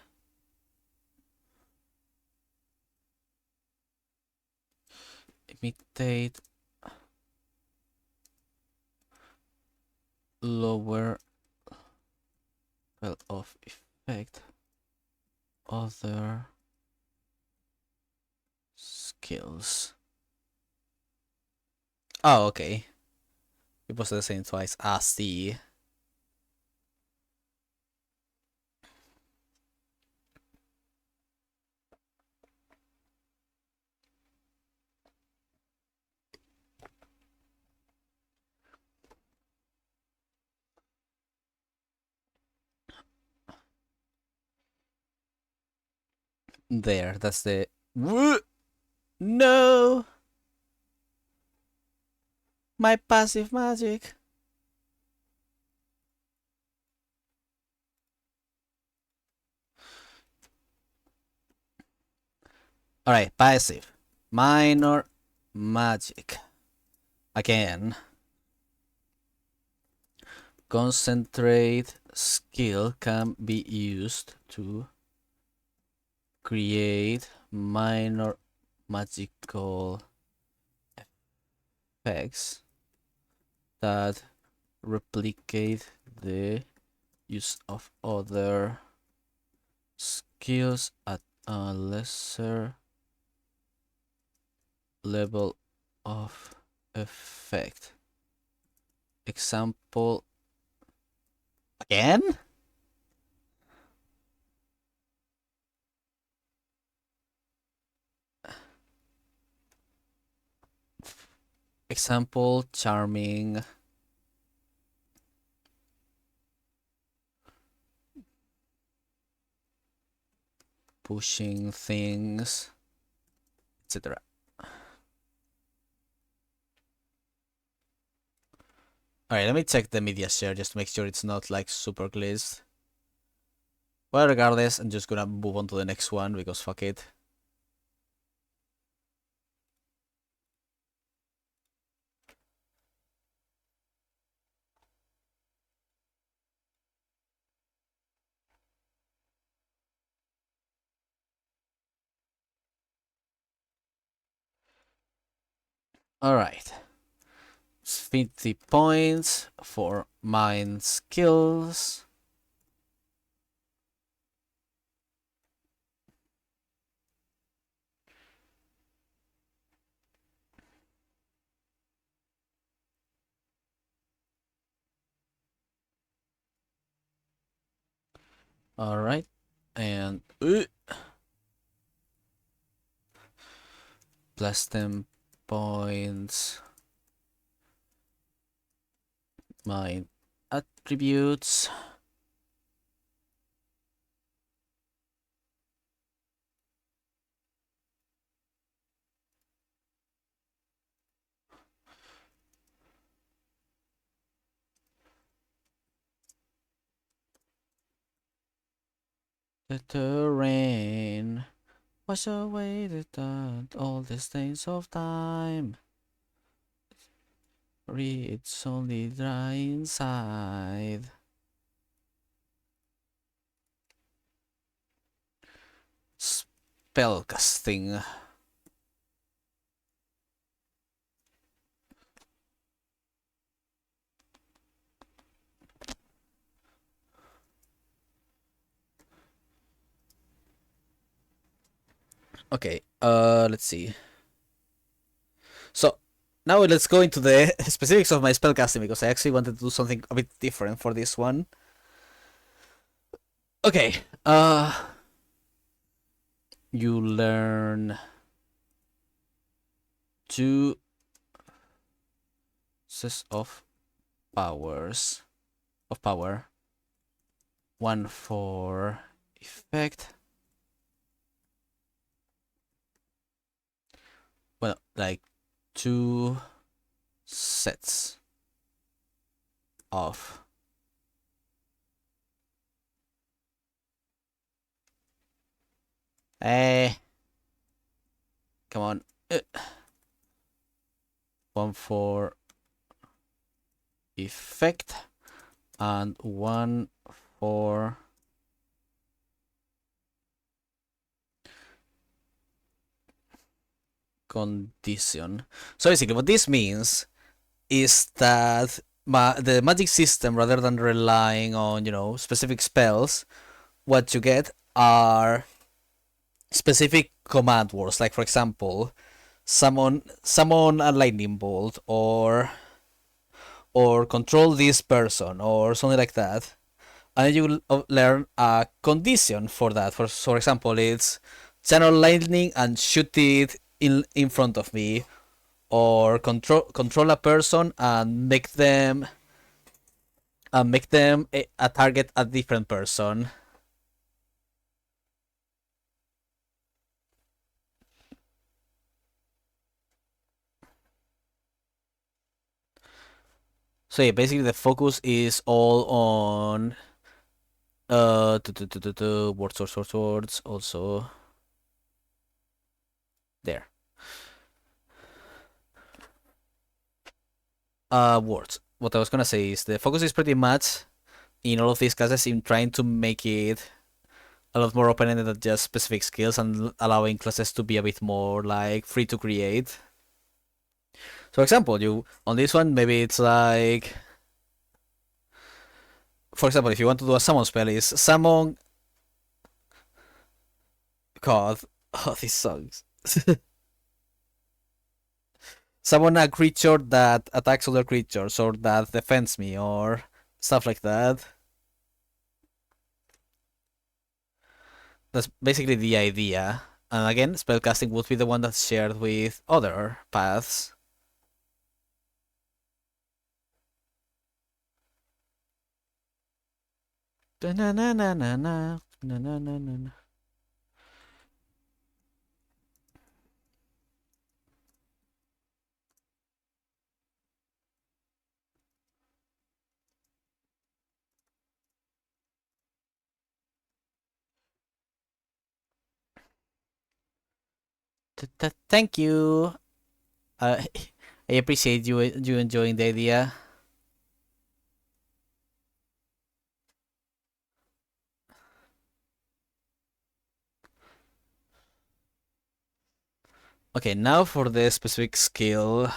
Imitate lower level of effect. Other skills. Oh, okay. It was the same twice. I see. There, that's the. No! My passive magic. Alright, passive. Minor magic. Again. Concentrate skill can be used to create minor magical effects that replicate the use of other skills at a lesser level of effect. Example again? Example charming. Pushing things, etc. Alright, let me check the media share just to make sure it's not like super glitched. Well, regardless, I'm just gonna move on to the next one because fuck it. Alright. 50 points for mind skills. Alright. And plus 10 points. My attributes. The terrain. Wash away the dirt, all the stains of time. It's only dry inside. Spellcasting. Okay, let's see. So, now let's go into the specifics of my spellcasting because I actually wanted to do something a bit different for this one. Okay, you learn two sets of powers of power. One for effect. Well, like two sets of come on. One for effect and one for condition. So basically what this means is that the magic system, rather than relying on, specific spells, what you get are specific command words. Like, for example, summon a lightning bolt, or control this person, or something like that. And you will learn a condition for that. For example, it's channel lightning and shoot it in front of me, or control a person and make them a target a different person. So yeah, basically the focus is all on words also there. Words. What I was gonna say is the focus is pretty much in all of these classes in trying to make it a lot more open-ended than just specific skills, and allowing classes to be a bit more like free to create. So, for example, you on this one, maybe it's like, for example, if you want to do a summon spell, is summon. God, oh, these songs. Summon a creature that attacks other creatures, or that defends me, or stuff like that. That's basically the idea. And again, spellcasting would be the one that's shared with other paths. Na na na na na na na na na. Thank you. I appreciate you enjoying the idea. Okay, now for the specific skill.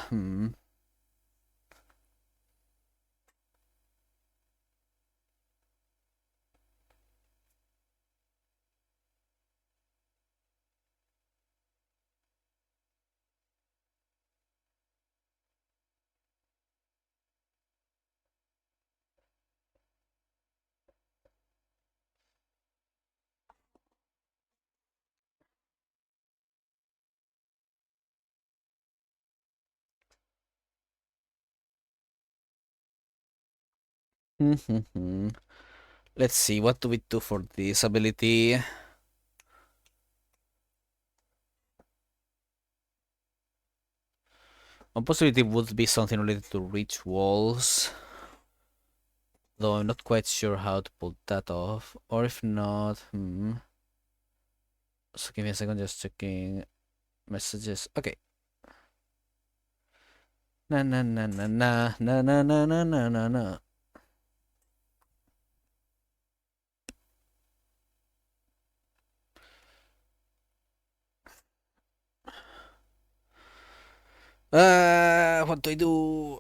Let's see, what do we do for this ability? One possibility would be something related to rituals, though I'm not quite sure how to pull that off. Or if not, So give me a second, just checking messages. Okay. Na na na na na na na na na na na na. What do I do?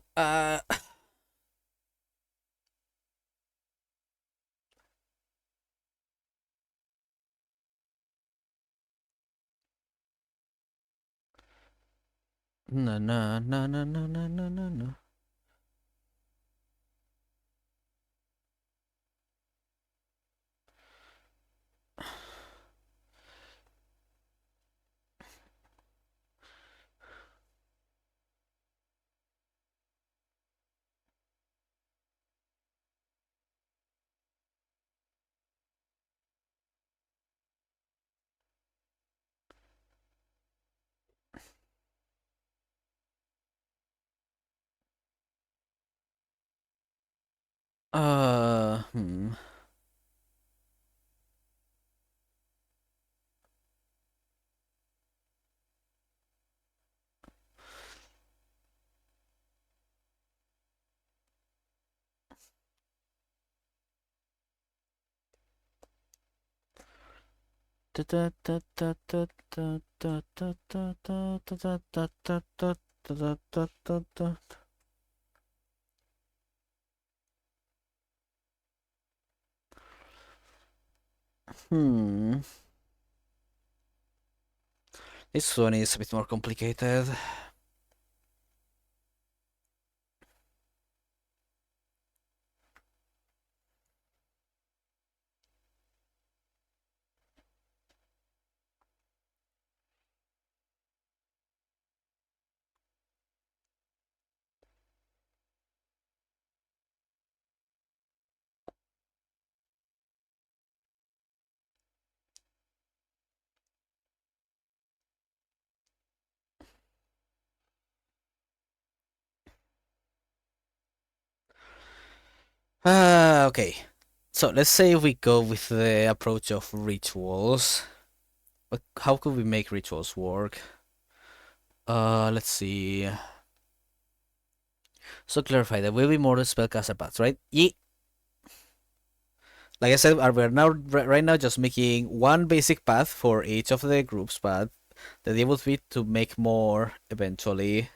Na na na na na na na na na. Hmm. Hmm. This one is a bit more complicated. Okay. So let's say we go with the approach of rituals. But how could we make rituals work? Let's see. So clarify, there will be more spellcaster paths, right? Yeah. Like I said, we're now right now just making one basic path for each of the groups, but the idea would be to make more eventually.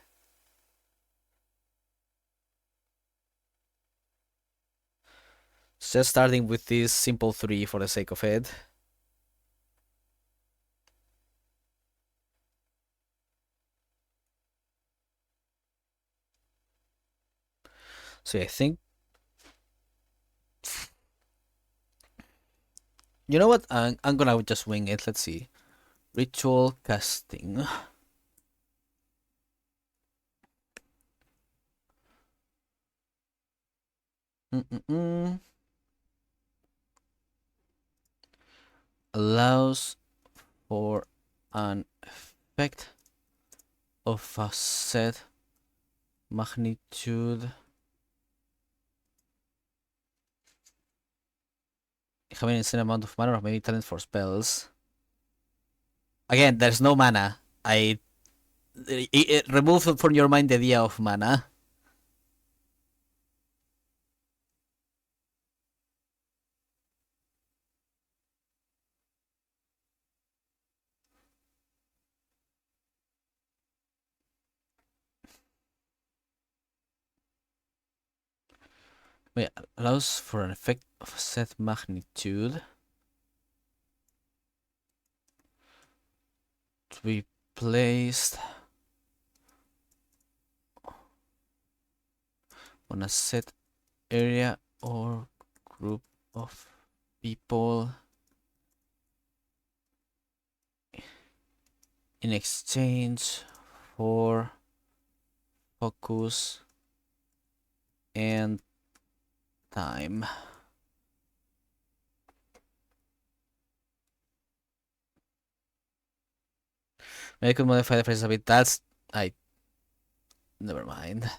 Just starting with this simple three for the sake of it. So I think, you know what? I'm gonna just wing it. Let's see. Ritual casting. Mm-mm-mm. Allows for an effect of a set magnitude. Having insane amount of mana or maybe talent for spells. Again, there's no mana. Remove from your mind the idea of mana. Wait, allows for an effect of set magnitude to be placed on a set area or group of people in exchange for focus and time. Maybe I could modify the phrase a bit. I never mind.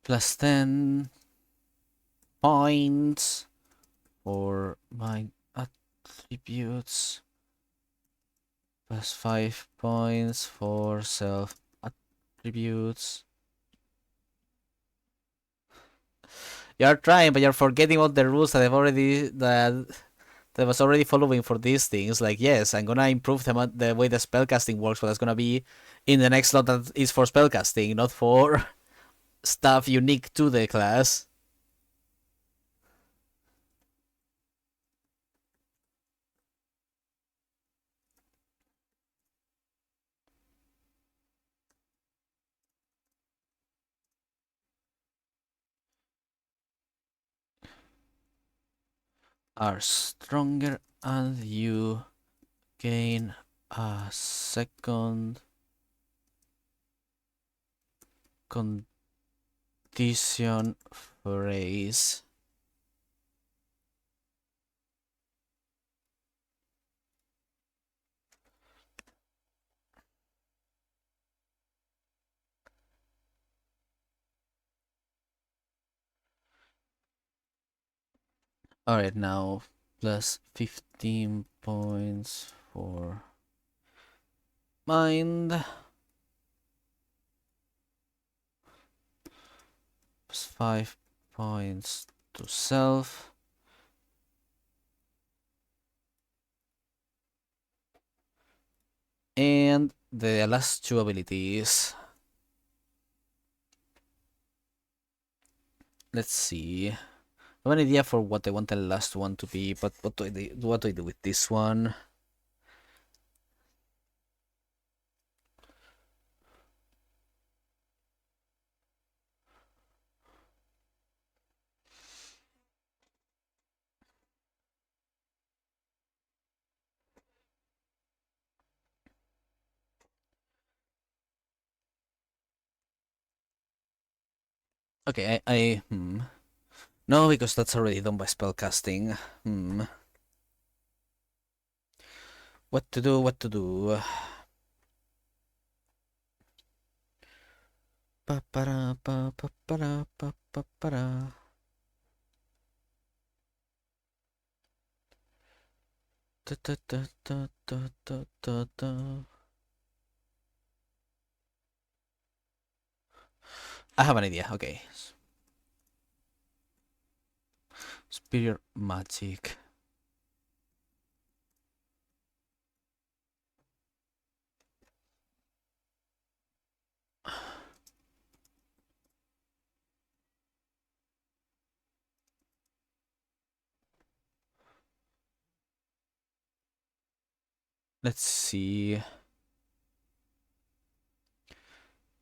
Plus 10 points for my attributes. Plus 5 points for self attributes. You're trying, but you're forgetting all the rules that I've already that was already following for these things. Like, yes, I'm gonna improve the way the spellcasting works, but that's gonna be in the next slot that is for spellcasting, not for stuff unique to the class. Are stronger and you gain a second condition phrase. Alright, now plus 15 points for mind. Plus 5 points to self. And the last two abilities. Let's see. I have an idea for what I want the last one to be, but what do I do with this one? Okay, No, because that's already done by spellcasting. What to do, what to do. Pa-para, pa-pa-para, pa-pa-para. Da-da-da-da-da-da-da. I have an idea, okay. Superior magic. Let's see.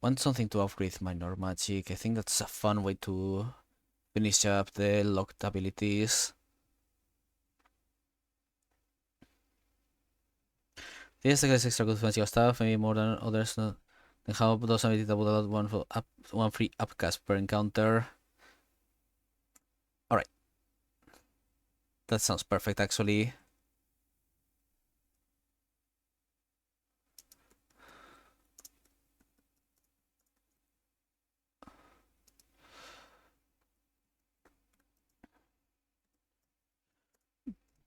Want something to upgrade minor magic. I think that's a fun way to finish up the locked abilities. This is extra good fancy stuff, maybe more than others. Then how those abilities that would allow one free upcast per encounter. Alright. That sounds perfect actually.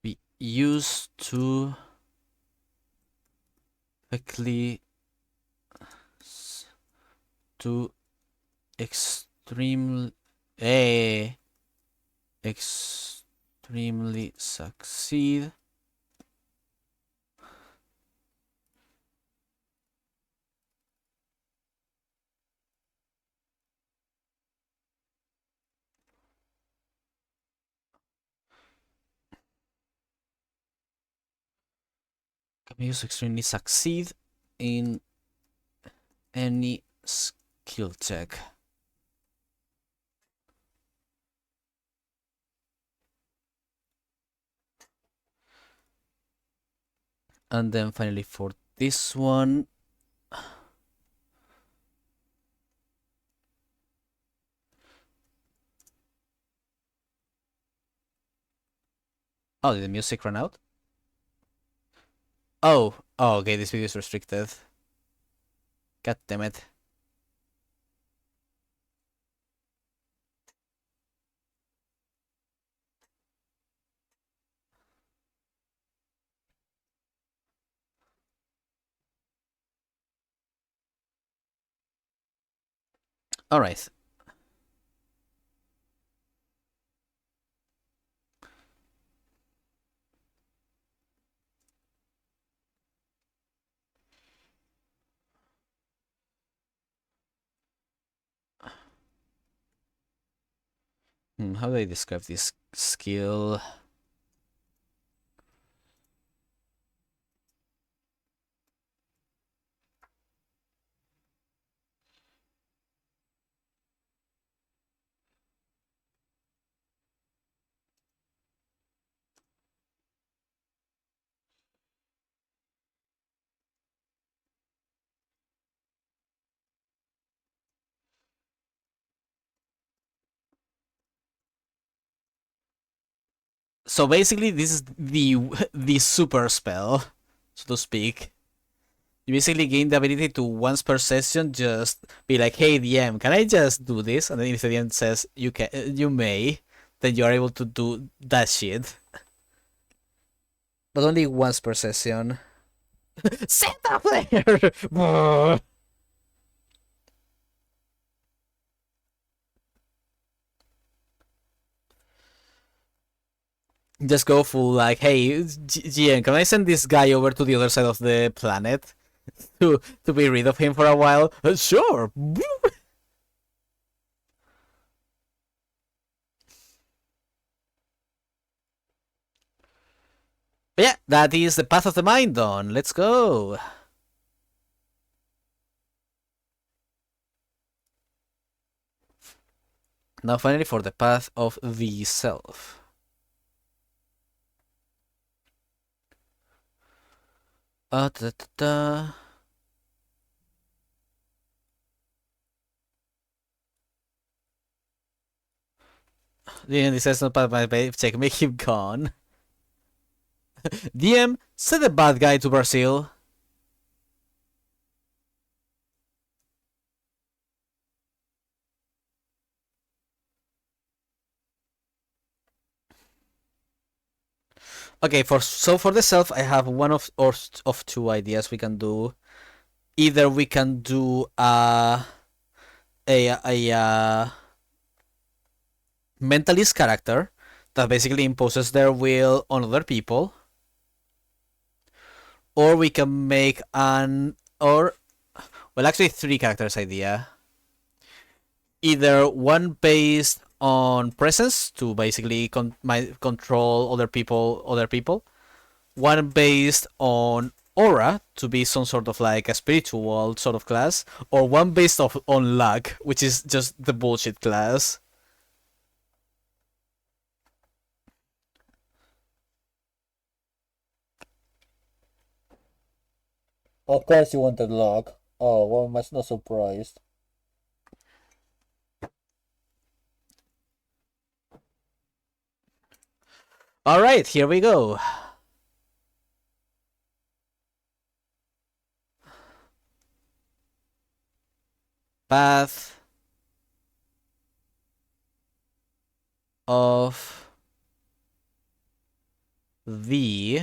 Be used to quickly to extremely extremely succeed. Can be used to extremely succeed in any skill check. And then finally for this one, oh, did the music run out? Oh, okay, this video is restricted. God damn it. Alright. How do I describe this skill? So basically, this is the super spell, so to speak. You basically gain the ability to once per session just be like, "Hey DM, can I just do this?" And then if the DM says you may, then you are able to do that shit. But only once per session. Set up there. Just go full like, "Hey GM, can I send this guy over to the other side of the planet to be rid of him for a while?" Sure. But yeah, that is the path of the mind done. Let's go. Now finally for the path of the self. Da, da, da. DM this is not part of my babe. Check, make him gone. DM, send the bad guy to Brazil. Okay, for the self, I have one of two ideas we can do. Either we can do a mentalist character that basically imposes their will on other people, or we can make an or well, actually, three characters idea. Either one based on presence to basically control other people. One based on aura to be some sort of like a spiritual sort of class, or one based off on luck, which is just the bullshit class. Of course you wanted luck. Oh, well, I'm not surprised. Alright, here we go. Path of the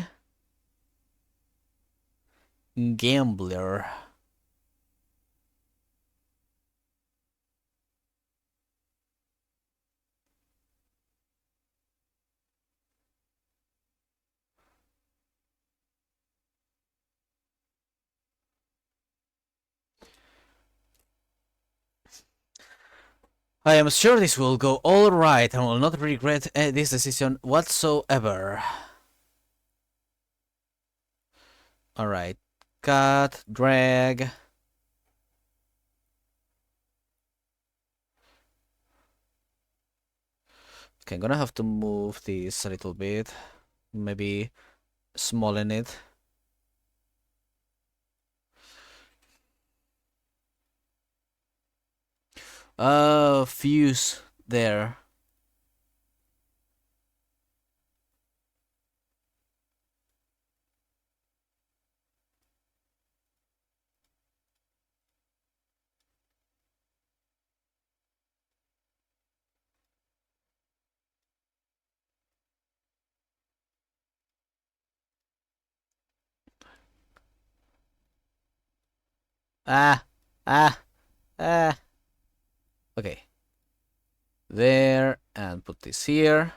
gambler. I am sure this will go all right and will not regret this decision whatsoever. Alright. Cut, drag. Okay, I'm gonna have to move this a little bit. Maybe smallen it. Fuse there. Ah, ah, ah. Okay. There, and put this here.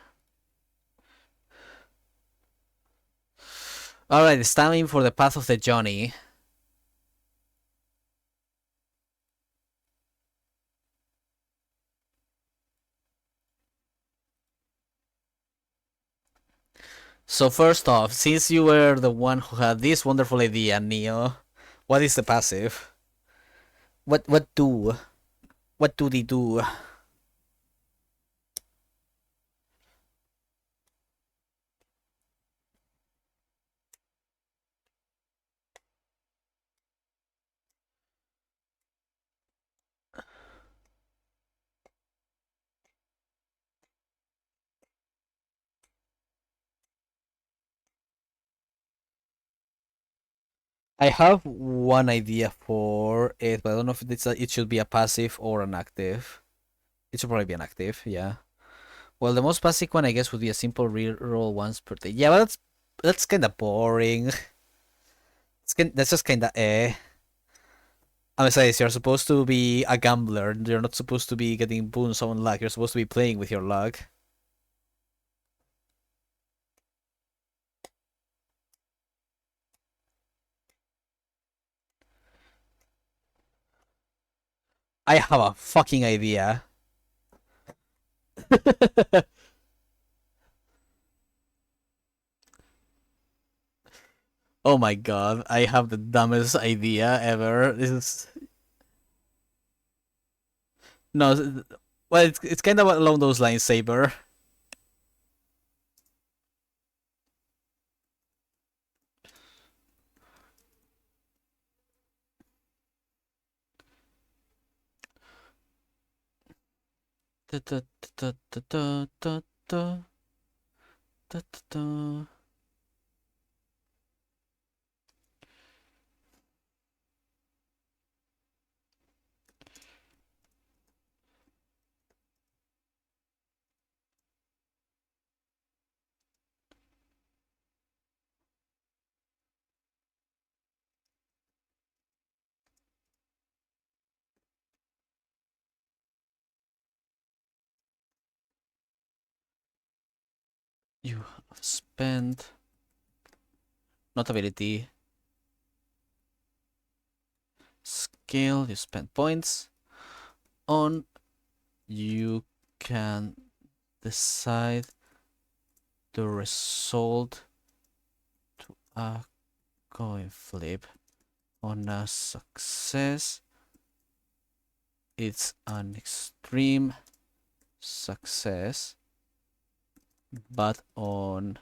Alright, it's time for the path of the Johnny. So first off, since you were the one who had this wonderful idea, Neo, what is the passive? What do? What do they do? I have one idea for it, but I don't know if it should be a passive or an active. It should probably be an active, yeah. Well, the most basic one, I guess, would be a simple reroll once per day. Yeah, but that's kind of boring. That's just kind of eh. I'm saying you're supposed to be a gambler. You're not supposed to be getting boons on luck. You're supposed to be playing with your luck. I have a fucking idea. Oh my god, I have the dumbest idea ever. This is no, well, it's kind of along those lines, Saber. You have spent notability skill. You spend points on. You can decide the result to a coin flip. On a success, it's an extreme success, but on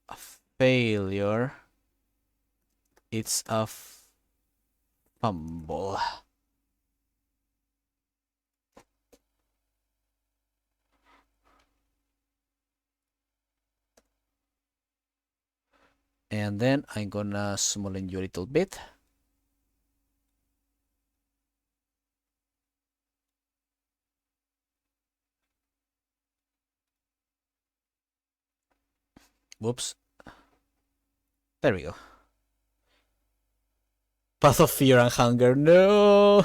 a failure, it's a fumble. And then I'm gonna smoothen you a little bit. Whoops. There we go. Path of fear and hunger. No.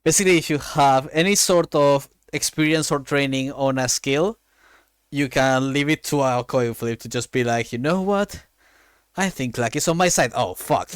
Basically, if you have any sort of experience or training on a skill, you can leave it to a coin flip to just be like, you know what? I think luck is on my side. Oh, fuck.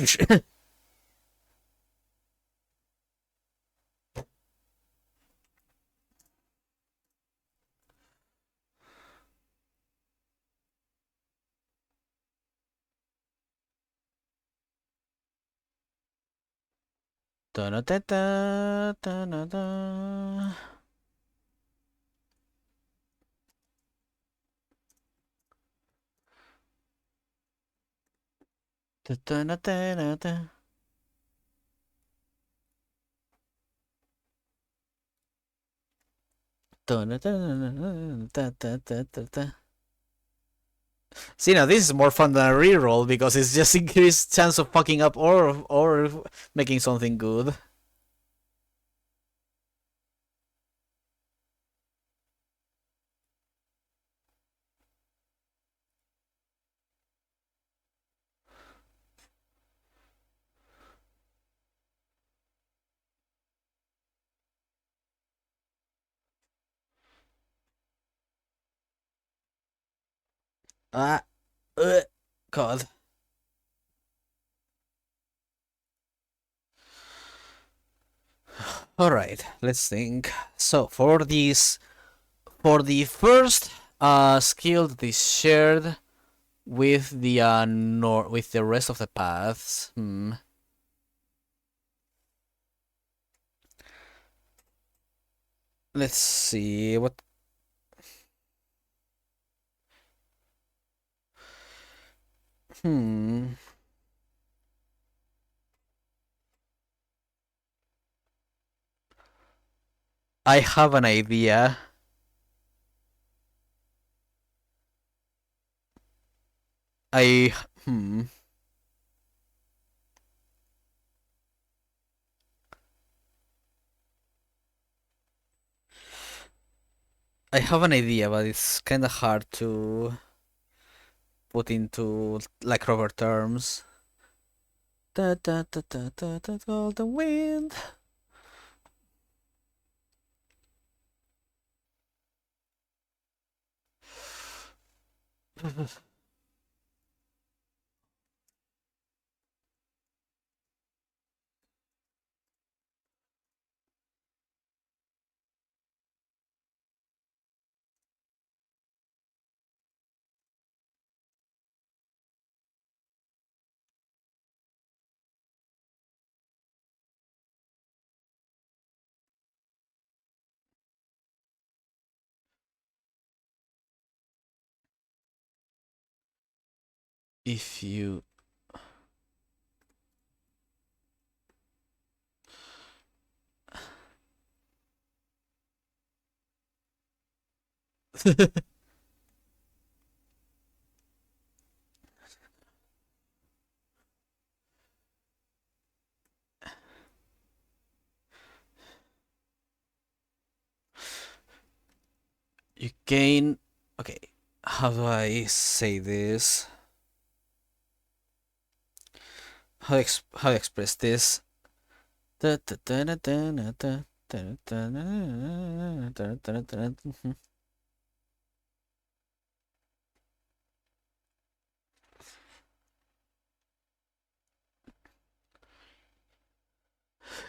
See, now this is more fun than a reroll because it's just increased chance of fucking up or making something good. Ah, God. All right, let's think. So for the first skill that is shared with the with the rest of the paths, let's see what. Hmm. I have an idea. I hmm. I have an idea, but it's kind of hard to put into like rubber terms. Da da da da da da golden wind. If you you gain, okay, how do I say this? How to express this?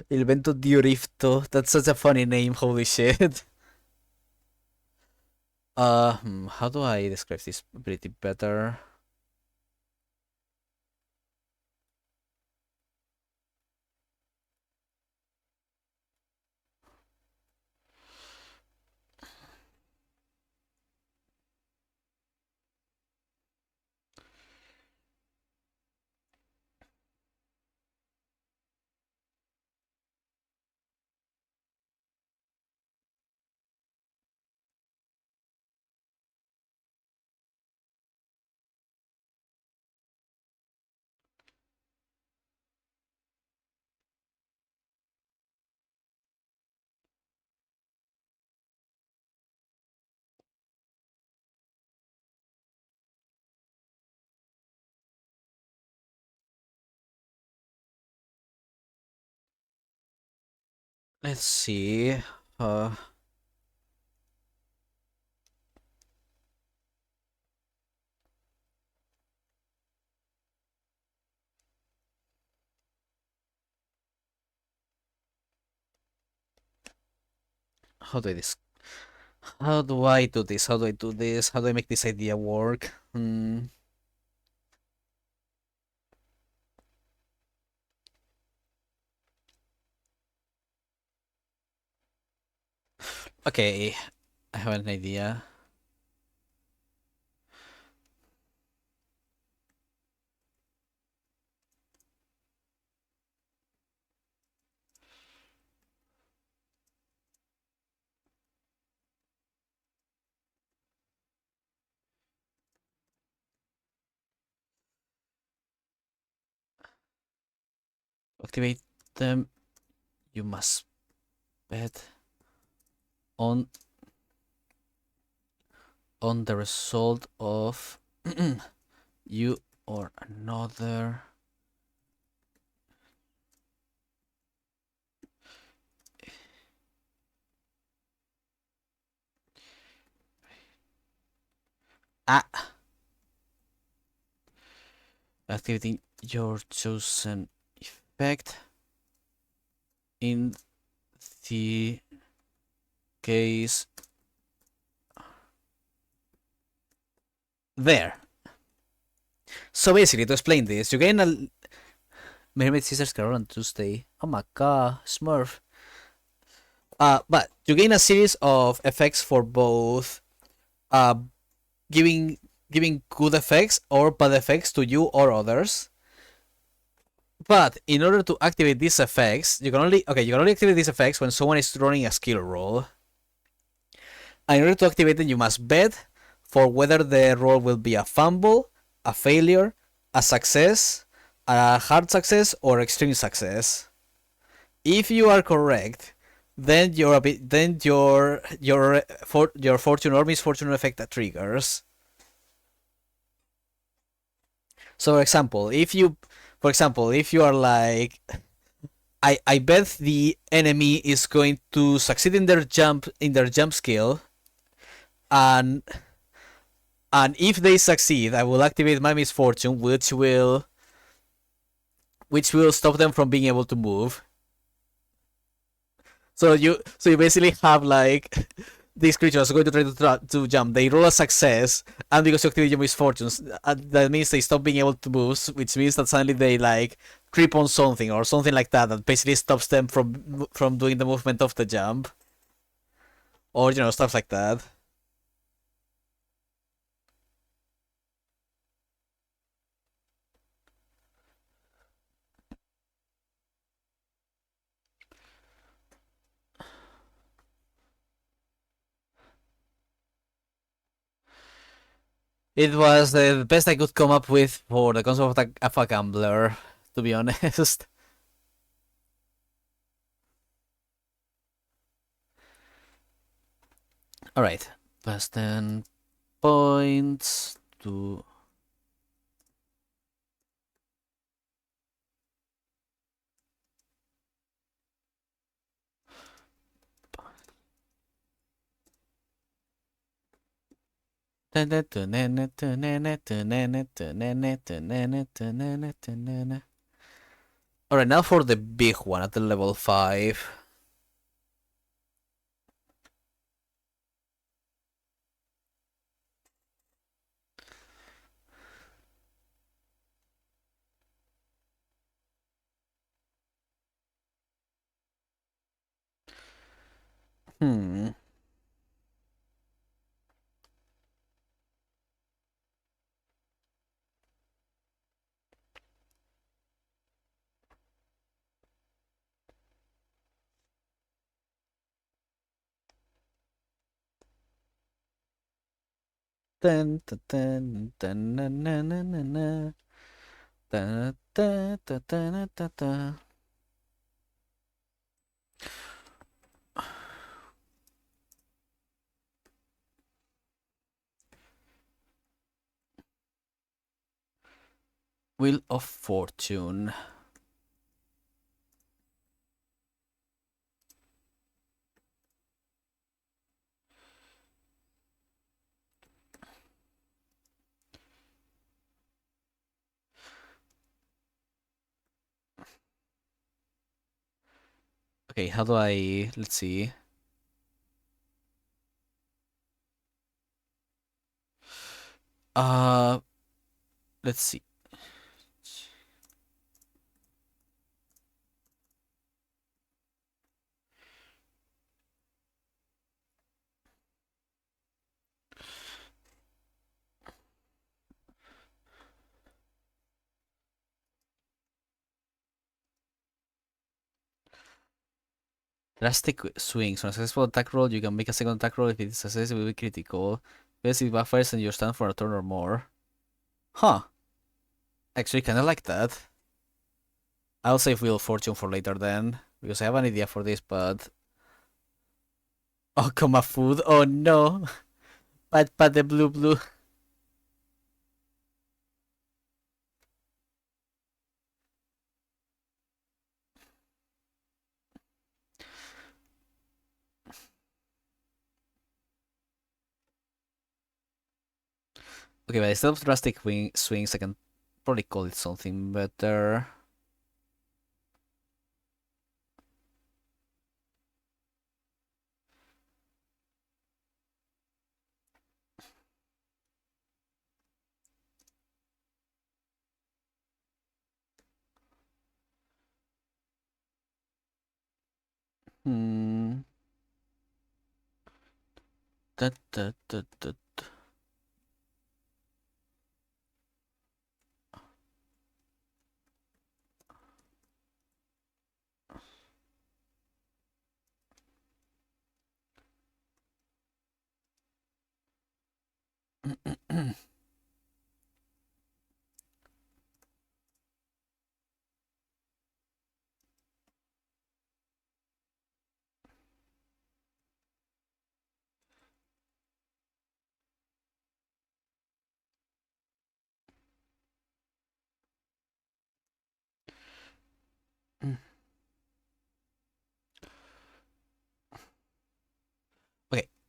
Il vento di Orifto. That's such a funny name. Holy shit. How do I describe this ability better? Let's see. Uh, how do I this? How do I do this? How do I do this? How do I make this idea work? Okay, I have an idea. To activate them, you must bet on the result of you or another. Ah, activating your chosen effect in the case there. So basically, to explain this, you gain a Mermaid Sisters Carol on Tuesday. Oh my god, Smurf. But you gain a series of effects for both uh giving good effects or bad effects to you or others. But in order to activate these effects, you can only activate these effects when someone is running a skill roll. And in order to activate them, you must bet for whether the roll will be a fumble, a failure, a success, a hard success, or extreme success. If you are correct, then your fortune or misfortune effect triggers. So, for example, if you are like, I bet the enemy is going to succeed in their jump skill, and if they succeed, I will activate my misfortune, which will stop them from being able to move. So you basically have like these creatures are going to try to jump. They roll a success, and because you activate your misfortunes, that means they stop being able to move, which means that suddenly they like trip on something or something like that that basically stops them from doing the movement of the jump, or stuff like that. It was the best I could come up with for the concept of a gambler, to be honest. All right, plus 10 points to. Alright, now for the big one at the level 5. Hmm. Dun, dun, dun, dun, na, na, na, na, na. Da, da, da, da, da, da, da. Wheel of Fortune. Okay, how do I. Let's see. Uh, let's see. Drastic swings. On a successful attack roll, you can make a second attack roll if it is successful, it will be critical. Best if backfires and you stand for a turn or more. Huh. Actually, kinda like that. I'll save Wheel of Fortune for later then, because I have an idea for this, but. Oh, comma food. Oh no. But the blue. Okay, but instead of drastic swings, I can probably call it something better. Hmm. Da, da, da, da.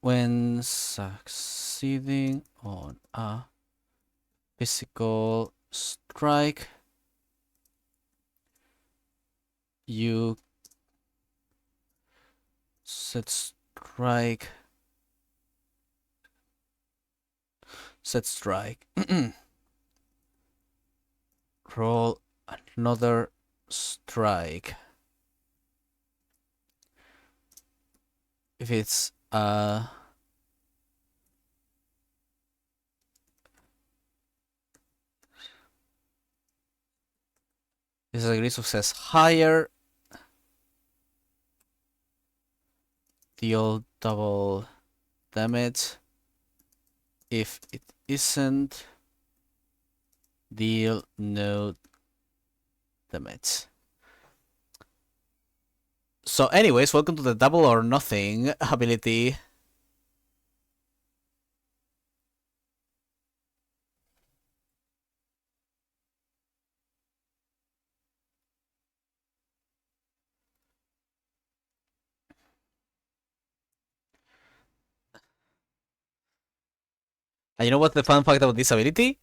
When succeeding on a physical strike, you set strike. Set strike. Roll another strike. If it's this is a degree success higher, deal double damage. If it isn't, deal no damage. So anyways, welcome to the double or nothing ability. And you know what's the fun fact about this ability?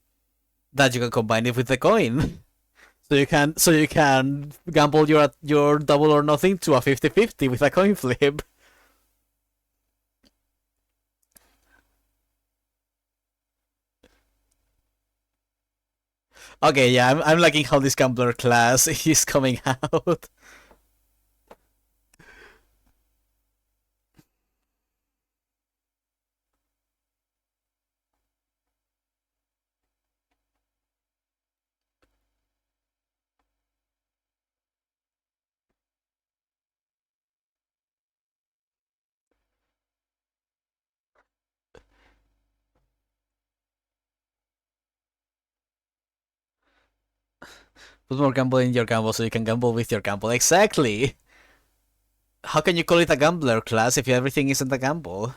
That you can combine it with the coin. So you can gamble your double or nothing to a 50-50 with a coin flip. Okay, yeah, I'm liking how this gambler class is coming out. Put more gamble in your gamble so you can gamble with your gamble. Exactly. How can you call it a gambler class if everything isn't a gamble?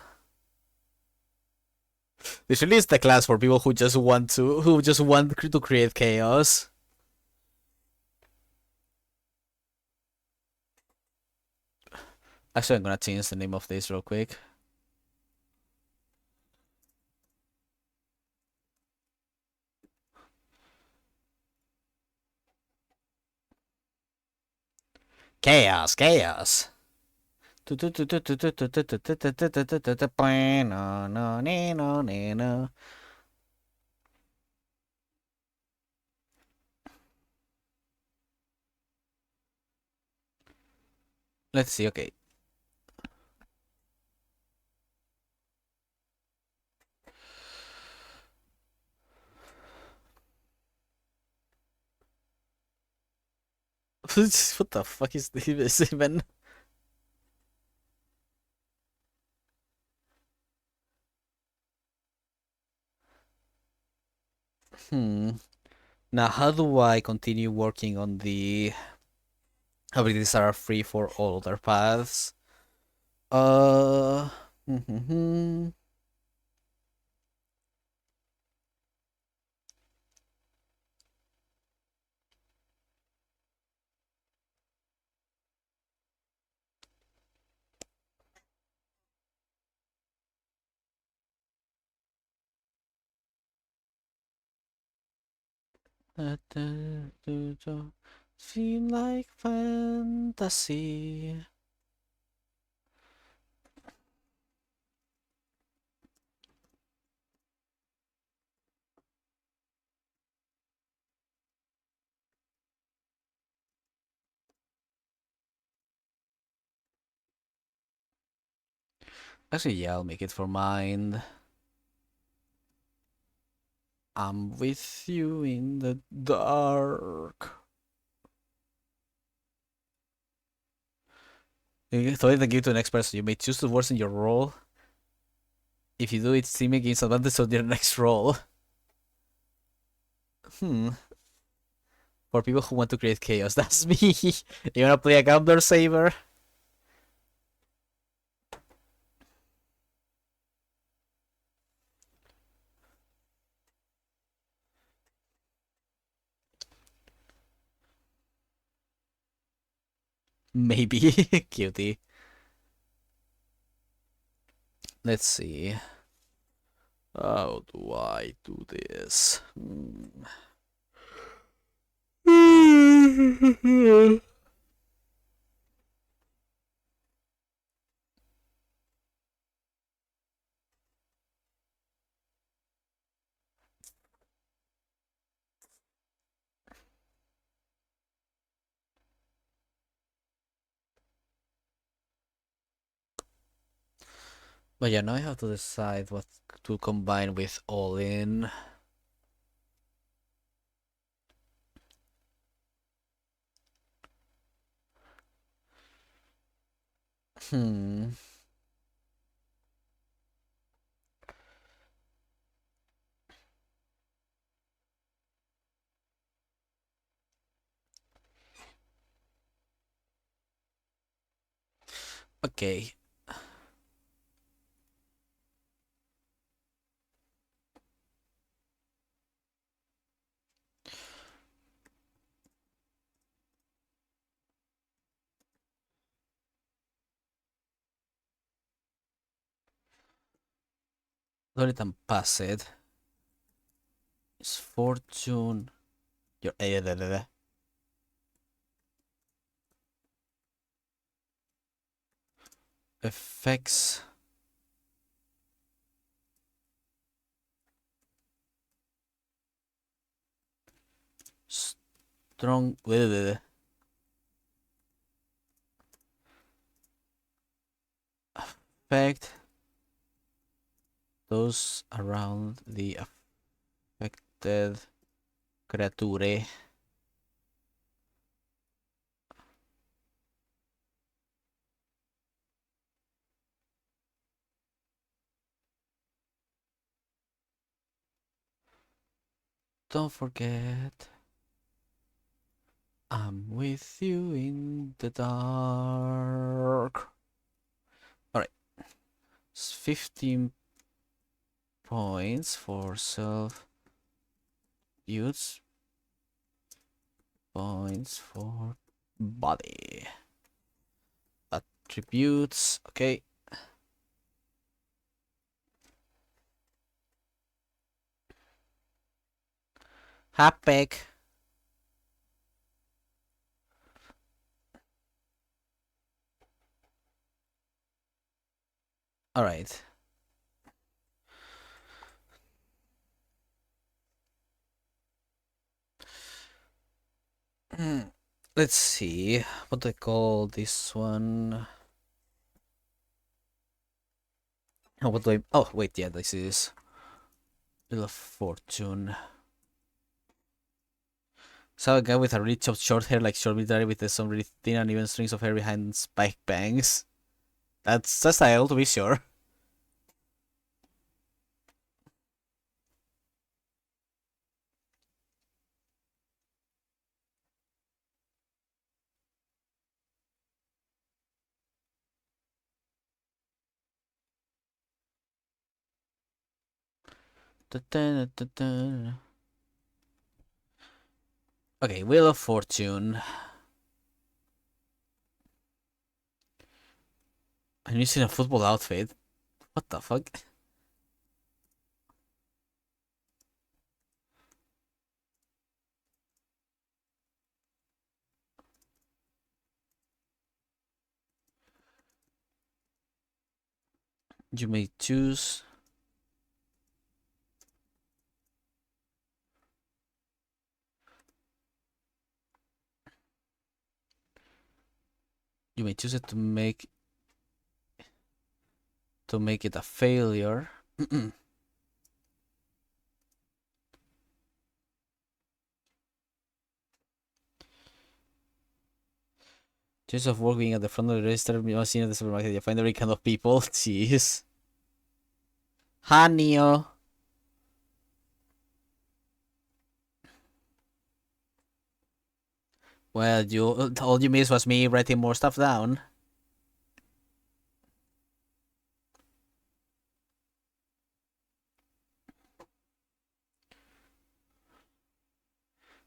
This really is the class for people who just want to create chaos. Actually, I'm gonna change the name of this real quick. Chaos, chaos. Let's see, okay. What the fuck is this even? Now, how do I continue working on the abilities that are free for all other paths? Uh. Seem like fantasy. Actually, yeah, I'll make it for mind. I'm with you in the dark. You throw it and give it to the next person. You may choose to worsen your roll. If you do, its teammate gains advantage on your next roll. For people who want to create chaos, that's me. You wanna play a gambler saver? Maybe. Cutie. Let's see. How do I do this? But yeah, now I have to decide what to combine with all in. Hmm. Okay. Don't let them pass it. It's fortune. Your effects. Strong. Affect those around the affected creature. Don't forget, I'm with you in the dark. Alright. It's 15 points for self use. Points for body. Attributes. Okay. Hapek. Alright. Let's see. What do I call this one? Oh, what do I... Oh, wait, yeah, this is... Wheel of Fortune. Saw a guy with a really chopped short hair, like short military, with some really thin and even strings of hair behind spike bangs. That's a style, to be sure. Okay, Wheel of Fortune. I'm using a football outfit. What the fuck? You may choose. You may choose it to make it a failure. Choice of working at the front of the register machine at the supermarket. You find every kind of people. Jeez. Hanio. Well, all you missed was me writing more stuff down.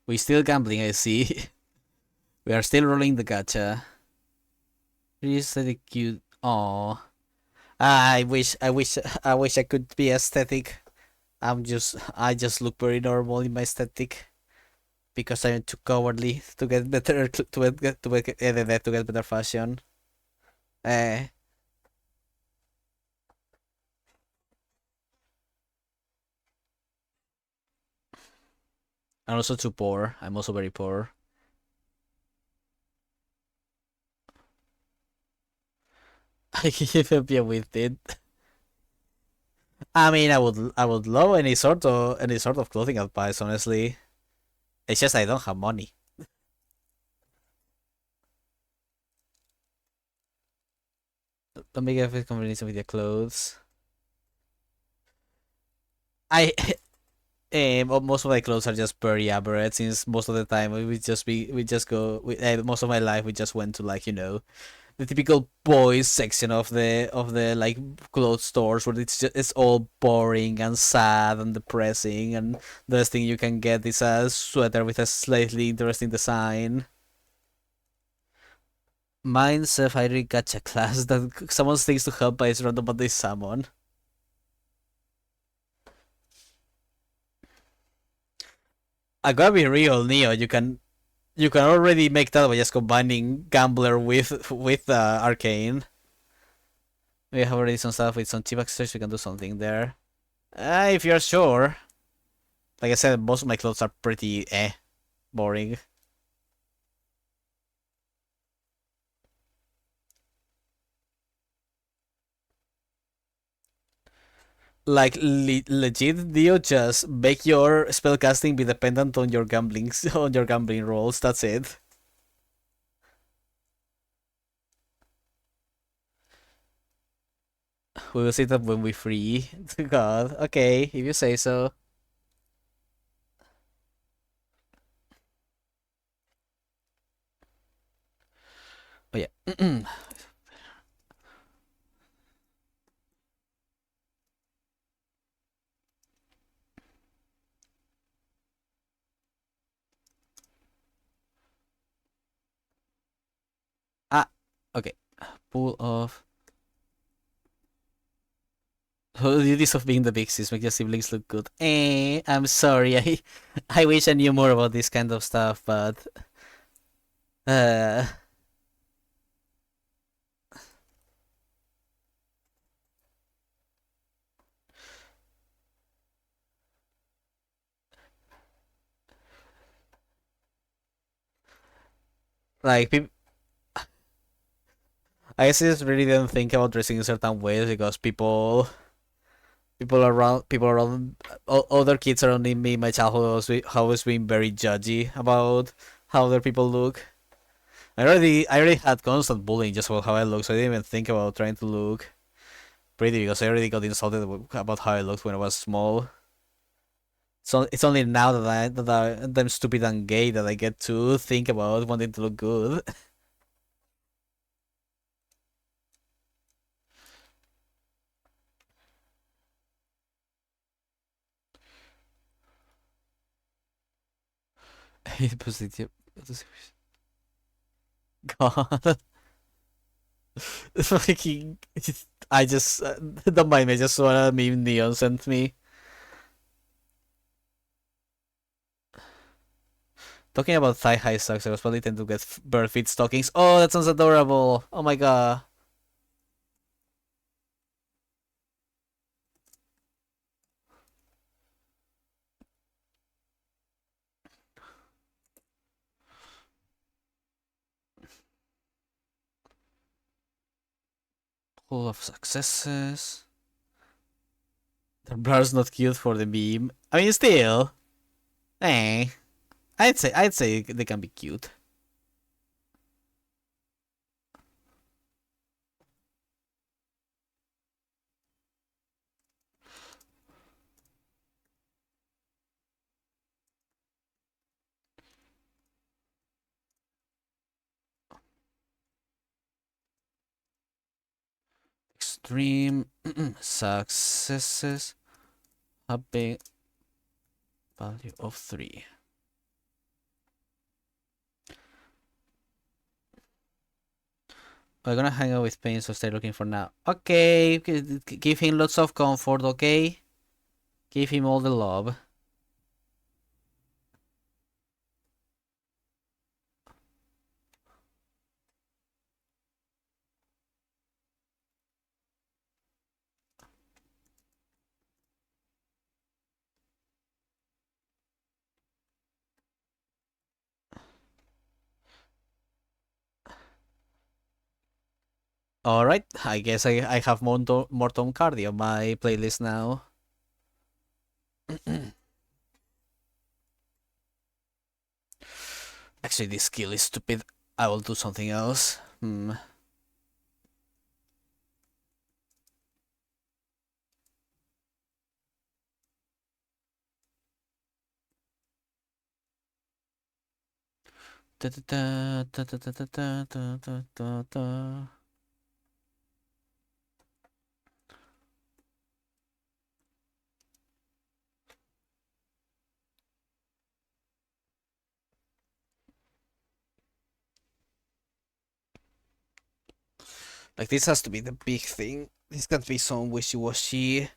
We're still gambling, I see. We are still rolling the gacha. Please cute. Aww. I wish I could be aesthetic. I just look very normal in my aesthetic because I'm too cowardly to get better to get better fashion. Eh, I'm also too poor. I'm also very poor. I can help you with it. I mean, I would love any sort of clothing advice. Honestly, it's just I don't have money. Don't make a combination with your clothes. I most of my clothes are just very average since most of the time we just go most of my life we just went to like the typical boys section of the like clothes stores where it's all boring and sad and depressing and the best thing you can get is a sweater with a slightly interesting design. Mine's a fiery gacha class that someone thinks to help by is random but they summon. I gotta be real, Neo. You can already make that by just combining Gambler with Arcane. We have already some stuff with some cheap accessories. We can do something there. If you're sure. Like I said, most of my clothes are pretty boring. Like legit, Dio, just make your spellcasting be dependent on your gambling on your gambling rolls. That's it. We will see that when we free. God, okay, if you say so. Oh yeah. Ah, okay. Pull off. The duties of being the big sis make your siblings look good. I'm sorry. I wish I knew more about this kind of stuff, but uh, like I guess I just really didn't think about dressing in certain ways because people around other kids around me in my childhood always been very judgy about how other people look. I already had constant bullying just about how I look, so I didn't even think about trying to look pretty because I already got insulted about how I looked when I was small. So it's only now that I'm stupid and gay that I get to think about wanting to look good. Positive. God, fucking. I just don't mind me. I just saw a meme Neon sent me talking about thigh high socks. I was probably tend to get bird feet stockings. Oh, that sounds adorable. Oh my god. Full of successes. The blur's not cute for the meme. I mean, still, eh. I'd say they can be cute. Extreme successes. A big value of 3. We're gonna hang out with pain, so stay looking for now. Okay, give him lots of comfort, okay? Give him all the love. Alright, I guess I have Morton Cardi on my playlist now. Actually, this skill is stupid. I will do something else. Like, this has to be the big thing. This can't be some wishy-washy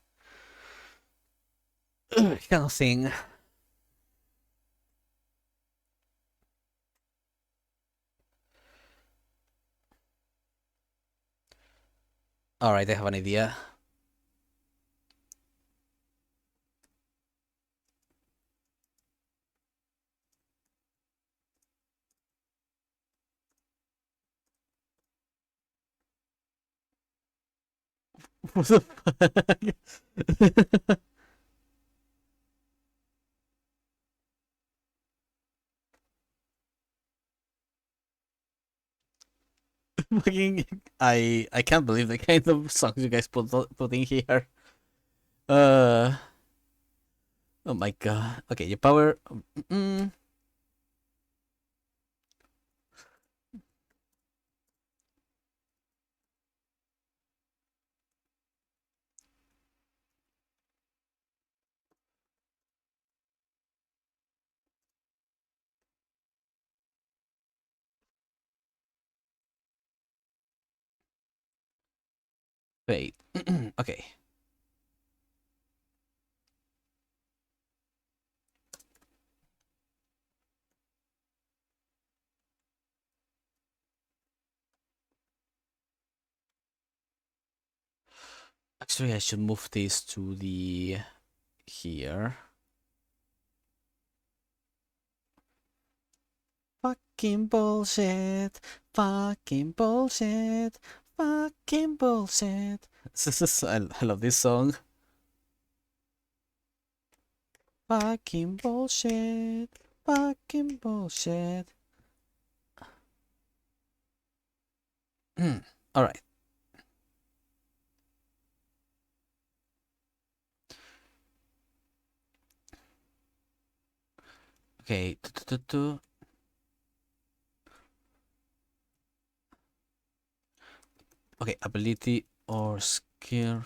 kind of thing. Alright, I have an idea. What the fuck? Fucking, I can't believe the kind of songs you guys put in here. Uh, oh my god. Okay, your power. Wait. Okay. Actually, I should move this to the here. Fucking bullshit. Fucking bullshit. Fucking bullshit. I love this song. Fucking bullshit. Fucking bullshit. Alright. Okay. Okay, ability or skill.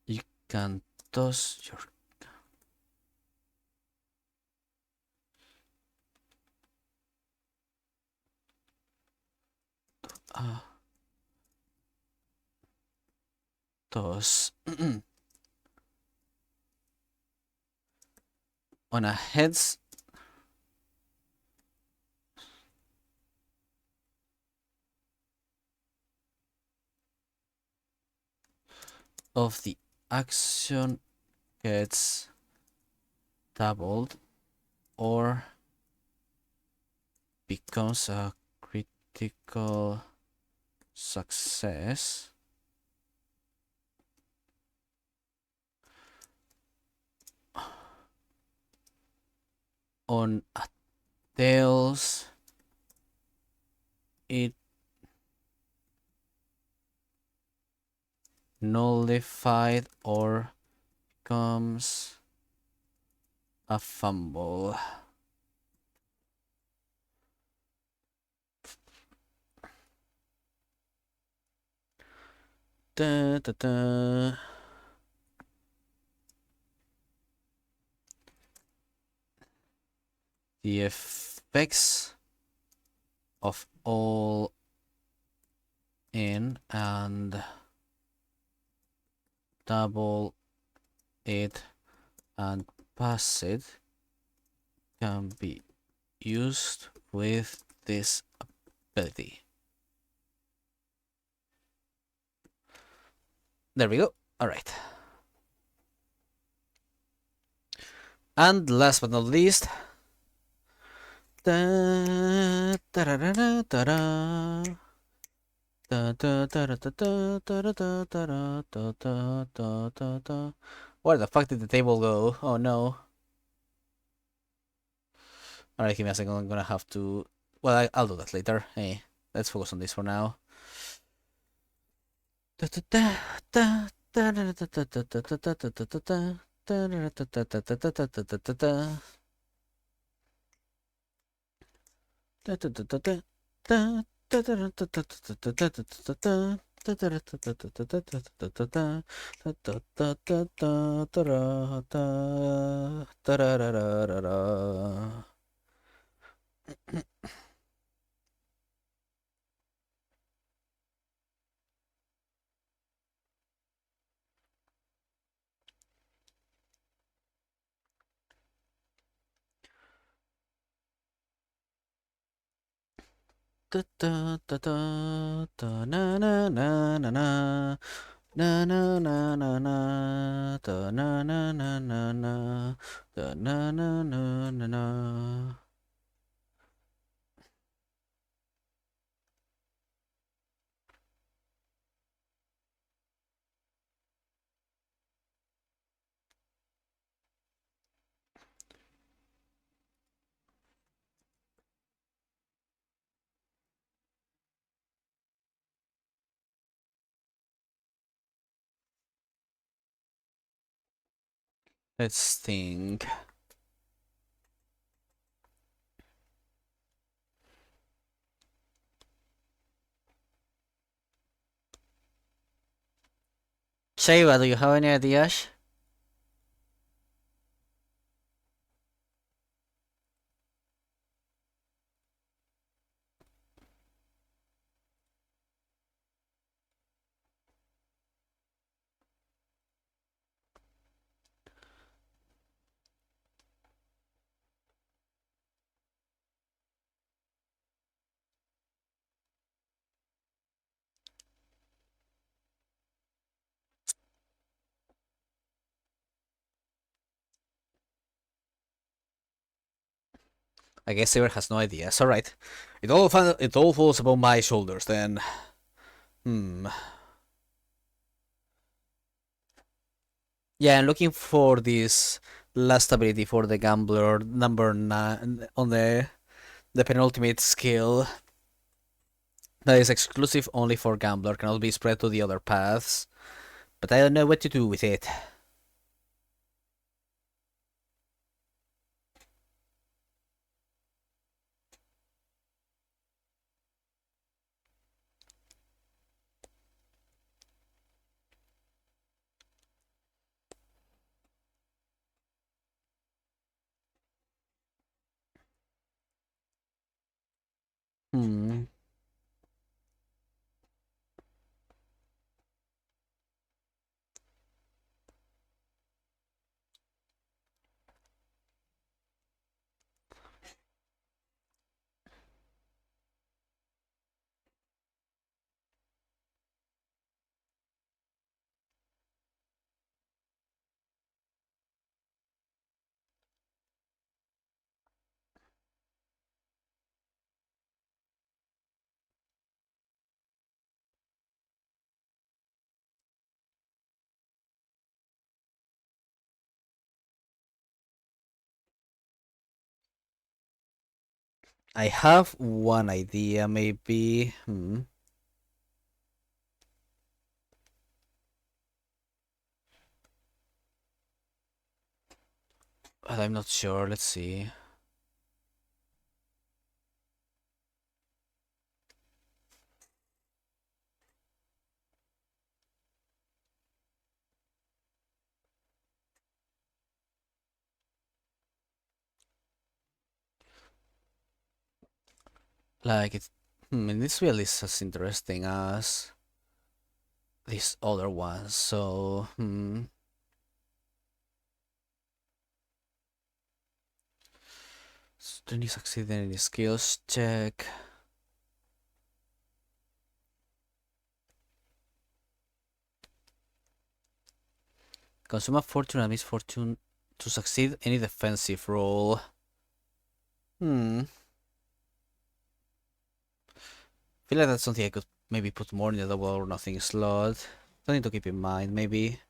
You can toss your toss on a heads of the action gets doubled or becomes a critical success on a tails, it nullified or becomes a fumble. Da, da, da. The effects of all in and double it and pass it can be used with this ability. There we go. All right. And last but not least, da, da, da, da, da, da, da. Da, da, da, da, da, da, da, da, da, da, da, da, da, da. Where the fuck did the table go? Oh no. Alright, give me a second. I'm gonna have to. Well, I'll do that later. Hey, let's focus on this for now. Da da da da da na na na na na na na na na na da na na na na na da na na na na na. Let's think. Shaiva, do you have any ideas? I guess Saber has no ideas. All right, it all falls upon my shoulders then. Hmm. Yeah, I'm looking for this last ability for the gambler, number 9 on the penultimate skill. That is exclusive only for gambler, cannot be spread to the other paths. But I don't know what to do with it. Hmm. I have one idea, maybe. But I'm not sure. Let's see. Like it needs to be at least as interesting as these other ones. So Student succeed in any skills check. Consume a fortune and misfortune to succeed any defensive roll. Feel like that's something I could maybe put more in the double or nothing slot. Something to keep in mind, maybe.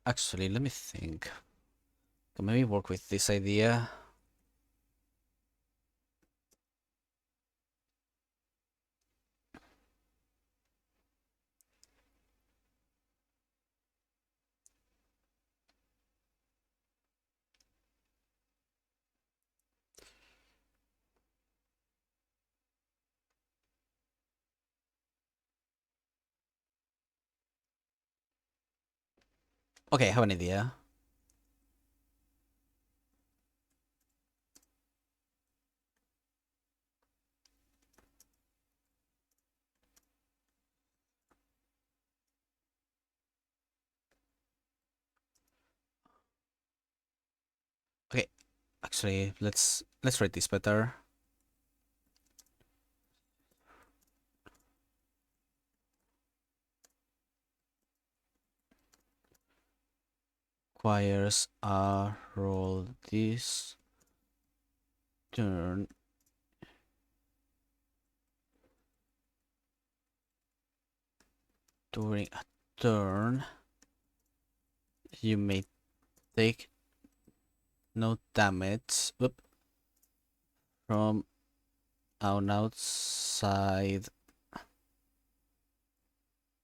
Actually, let me think. Can maybe work with this idea. Okay, I have an idea. Okay, actually, let's write this better. Requires a roll this turn. During a turn, you may take no damage from an outside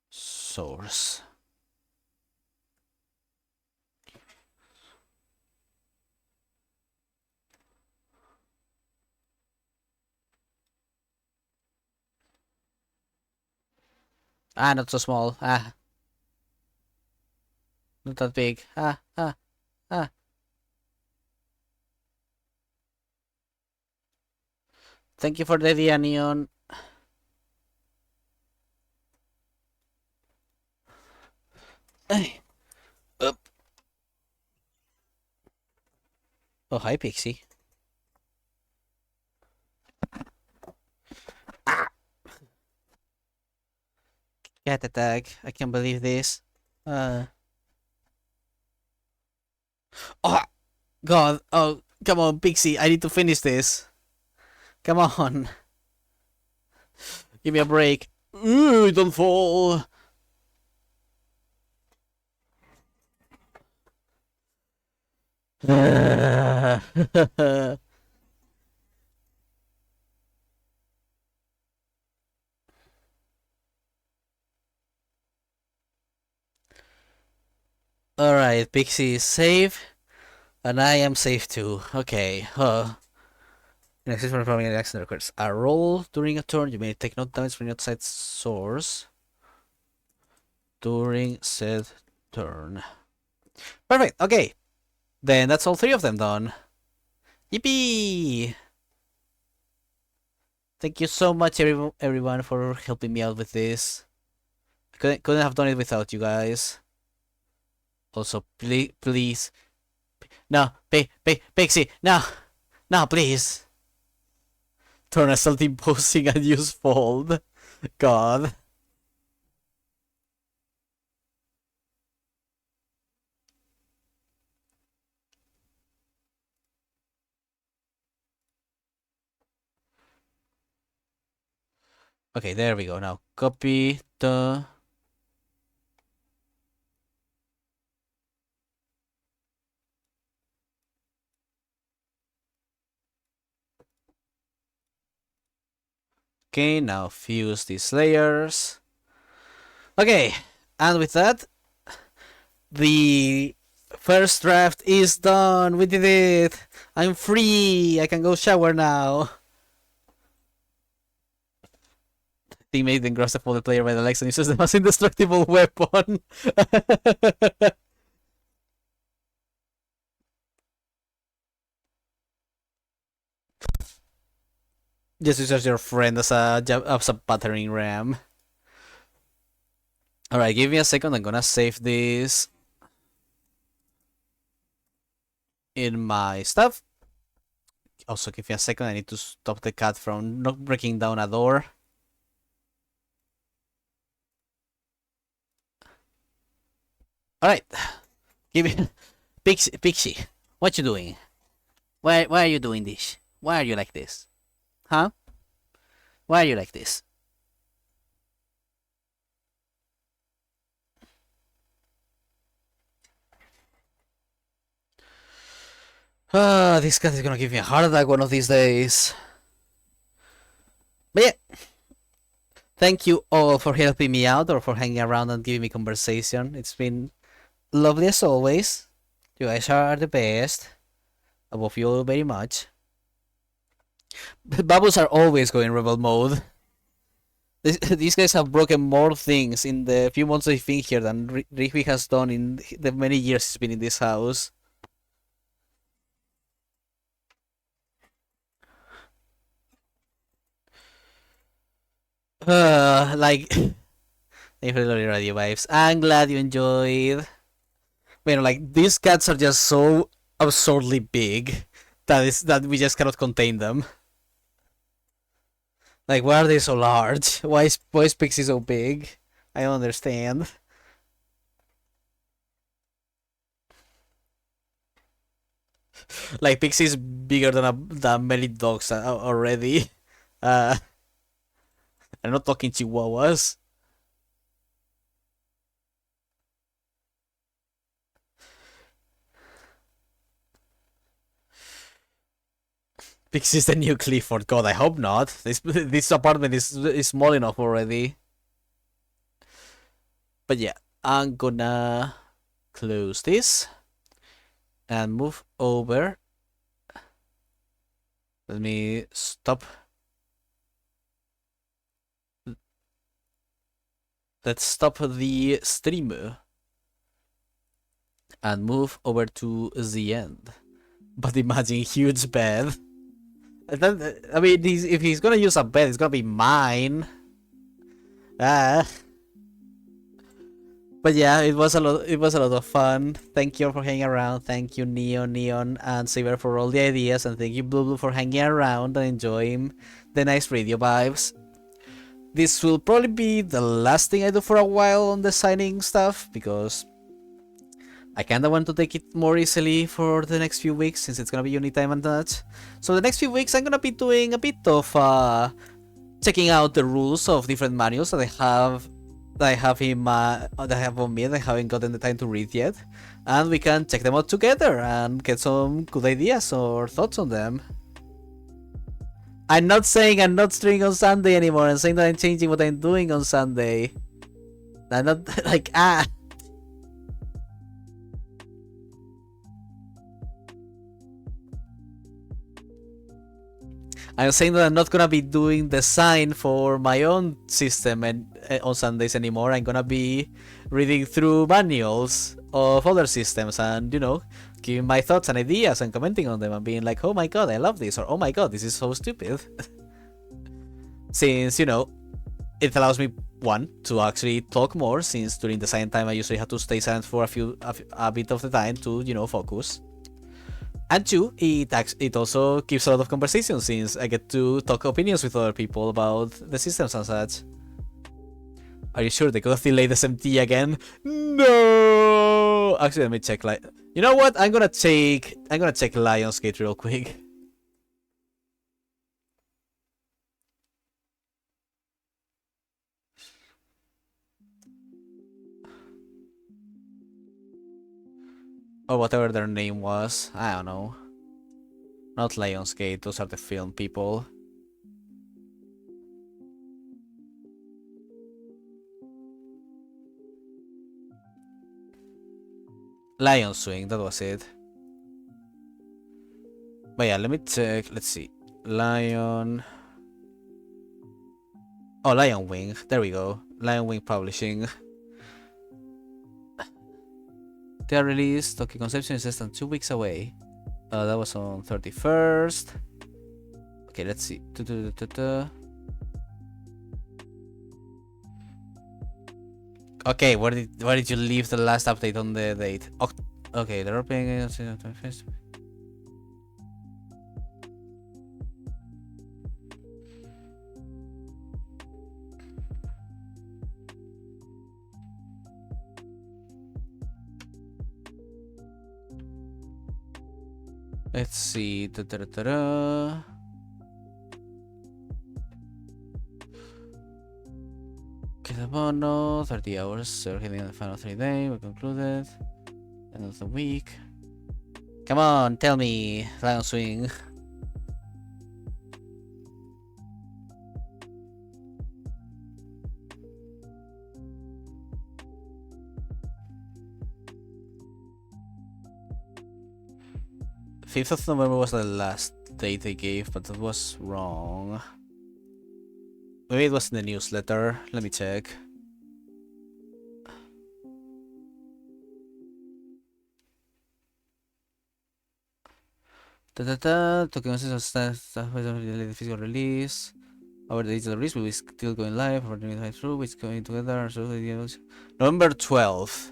source. Ah, not so small. Ah, not that big. Ah. Thank you for the idea, Neon. Ay. Up. Oh, hi, Pixie. Cat attack. I can't believe this. Oh, God. Oh, come on, Pixie. I need to finish this. Come on. Give me a break. Ooh, don't fall. Alright, Pixie is safe. And I am safe too. Okay. Next is performing an action requires a roll during a turn. You may take no damage from outside source during said turn. Perfect. Okay. Then that's all three of them done. Yippee! Thank you so much, everyone, for helping me out with this. I couldn't have done it without you guys. Also, please. No, Pixie, no, please. Turn a self-imposing and use fold. God. Okay, there we go. Now copy the. Okay, now fuse these layers. Okay, and with that, the first draft is done. We did it. I'm free. I can go shower now. Teammate then grabs the fallen player by the legs and uses them as indestructible weapon. Just use your friend as a battering ram. Alright, give me a second. I'm gonna save this in my stuff. Also, give me a second. I need to stop the cat from not breaking down a door. Alright. Give me... Pixie, what you doing? Why are you doing this? Why are you like this? Huh? Why are you like this? This cat is gonna give me a heart attack one of these days. But yeah. Thank you all for helping me out or for hanging around and giving me conversation. It's been lovely as always. You guys are the best. I love you all very much. Bubbles are always going rebel mode. These guys have broken more things in the few months they've been here than Rigby has done in the many years he's been in this house. Like, thank you for the lovely radio vibes. I'm glad you enjoyed. You know, like, these cats are just so absurdly big that we just cannot contain them. Like, why are they so large? Why is Pixie so big? I don't understand. Like, Pixie's bigger than many dogs already. I'm not talking chihuahuas. Pixie's the new Clifford. God, I hope not. This apartment is small enough already. But yeah, I'm gonna close this and move over. Let me stop. Let's stop the stream and move over to the end. But imagine huge bed. I mean, if he's gonna use a bed, it's gonna be mine. But yeah, it was a lot. It was a lot of fun. Thank you all for hanging around. Thank you, Neon, and Saber for all the ideas, and thank you, Blue, for hanging around and enjoying the nice radio vibes. This will probably be the last thing I do for a while on the signing stuff, because I kinda want to take it more easily for the next few weeks, since it's gonna be unit time and that. So the next few weeks I'm gonna be doing a bit of checking out the rules of different manuals that I have on me that I haven't gotten the time to read yet, and we can check them out together and get some good ideas or thoughts on them. I'm not saying I'm not streaming on Sunday anymore. I'm saying that I'm changing what I'm doing on Sunday. I'm not like I'm saying that I'm not gonna be doing design for my own system and on Sundays anymore. I'm gonna be reading through manuals of other systems and, you know, giving my thoughts and ideas and commenting on them and being like, oh my god, I love this, or oh my god, this is so stupid. Since, you know, it allows me, one, to actually talk more, since during design time I usually have to stay silent for a bit of the time to, you know, focus. And two, it also gives a lot of conversation, since I get to talk opinions with other people about the systems and such. Are you sure they could have delayed SMT again? No. Actually, let me check. You know what? I'm gonna check Lionsgate real quick. Or whatever their name was. I don't know. Not Lionsgate. Those are the film people. Lion Swing, that was it. But yeah, let me check. Let's see. Lion. Oh, Lion Wing. There we go. Lion Wing Publishing. Their release, Tokyo Conception, is less than 2 weeks away. That was on 31st. Okay, let's see. Okay, where did you leave the last update on the date? Okay, the opening on 21st. Let's see. Bono, 30 hours, so we're hitting the final 3 days, we concluded. End of the week. Come on, tell me, Lion Swing. November 5th was the last date they gave, but that was wrong. Maybe it was in the newsletter. Let me check. Tokyo the physical release. Our digital release will be still going live. We're doing it through. It's going together. So November 12th.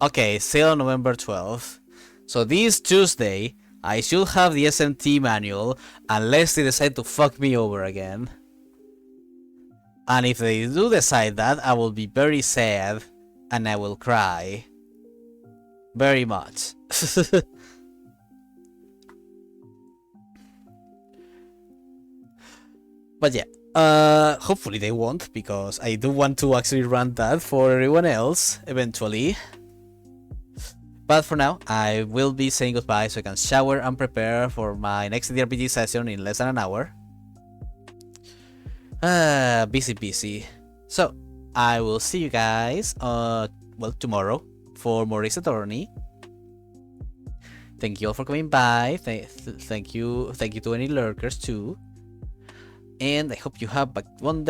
Okay, sale on November 12th. So this Tuesday, I should have the SMT manual, unless they decide to fuck me over again. And if they do decide that, I will be very sad, and I will cry. Very much. But yeah, hopefully they won't, because I do want to actually run that for everyone else, eventually. But for now, I will be saying goodbye so I can shower and prepare for my next TTRPG session in less than an hour. Busy. So, I will see you guys, tomorrow for more Ace Attorney. Thank you all for coming by. Thank you to any lurkers too. And I hope you have a wonderful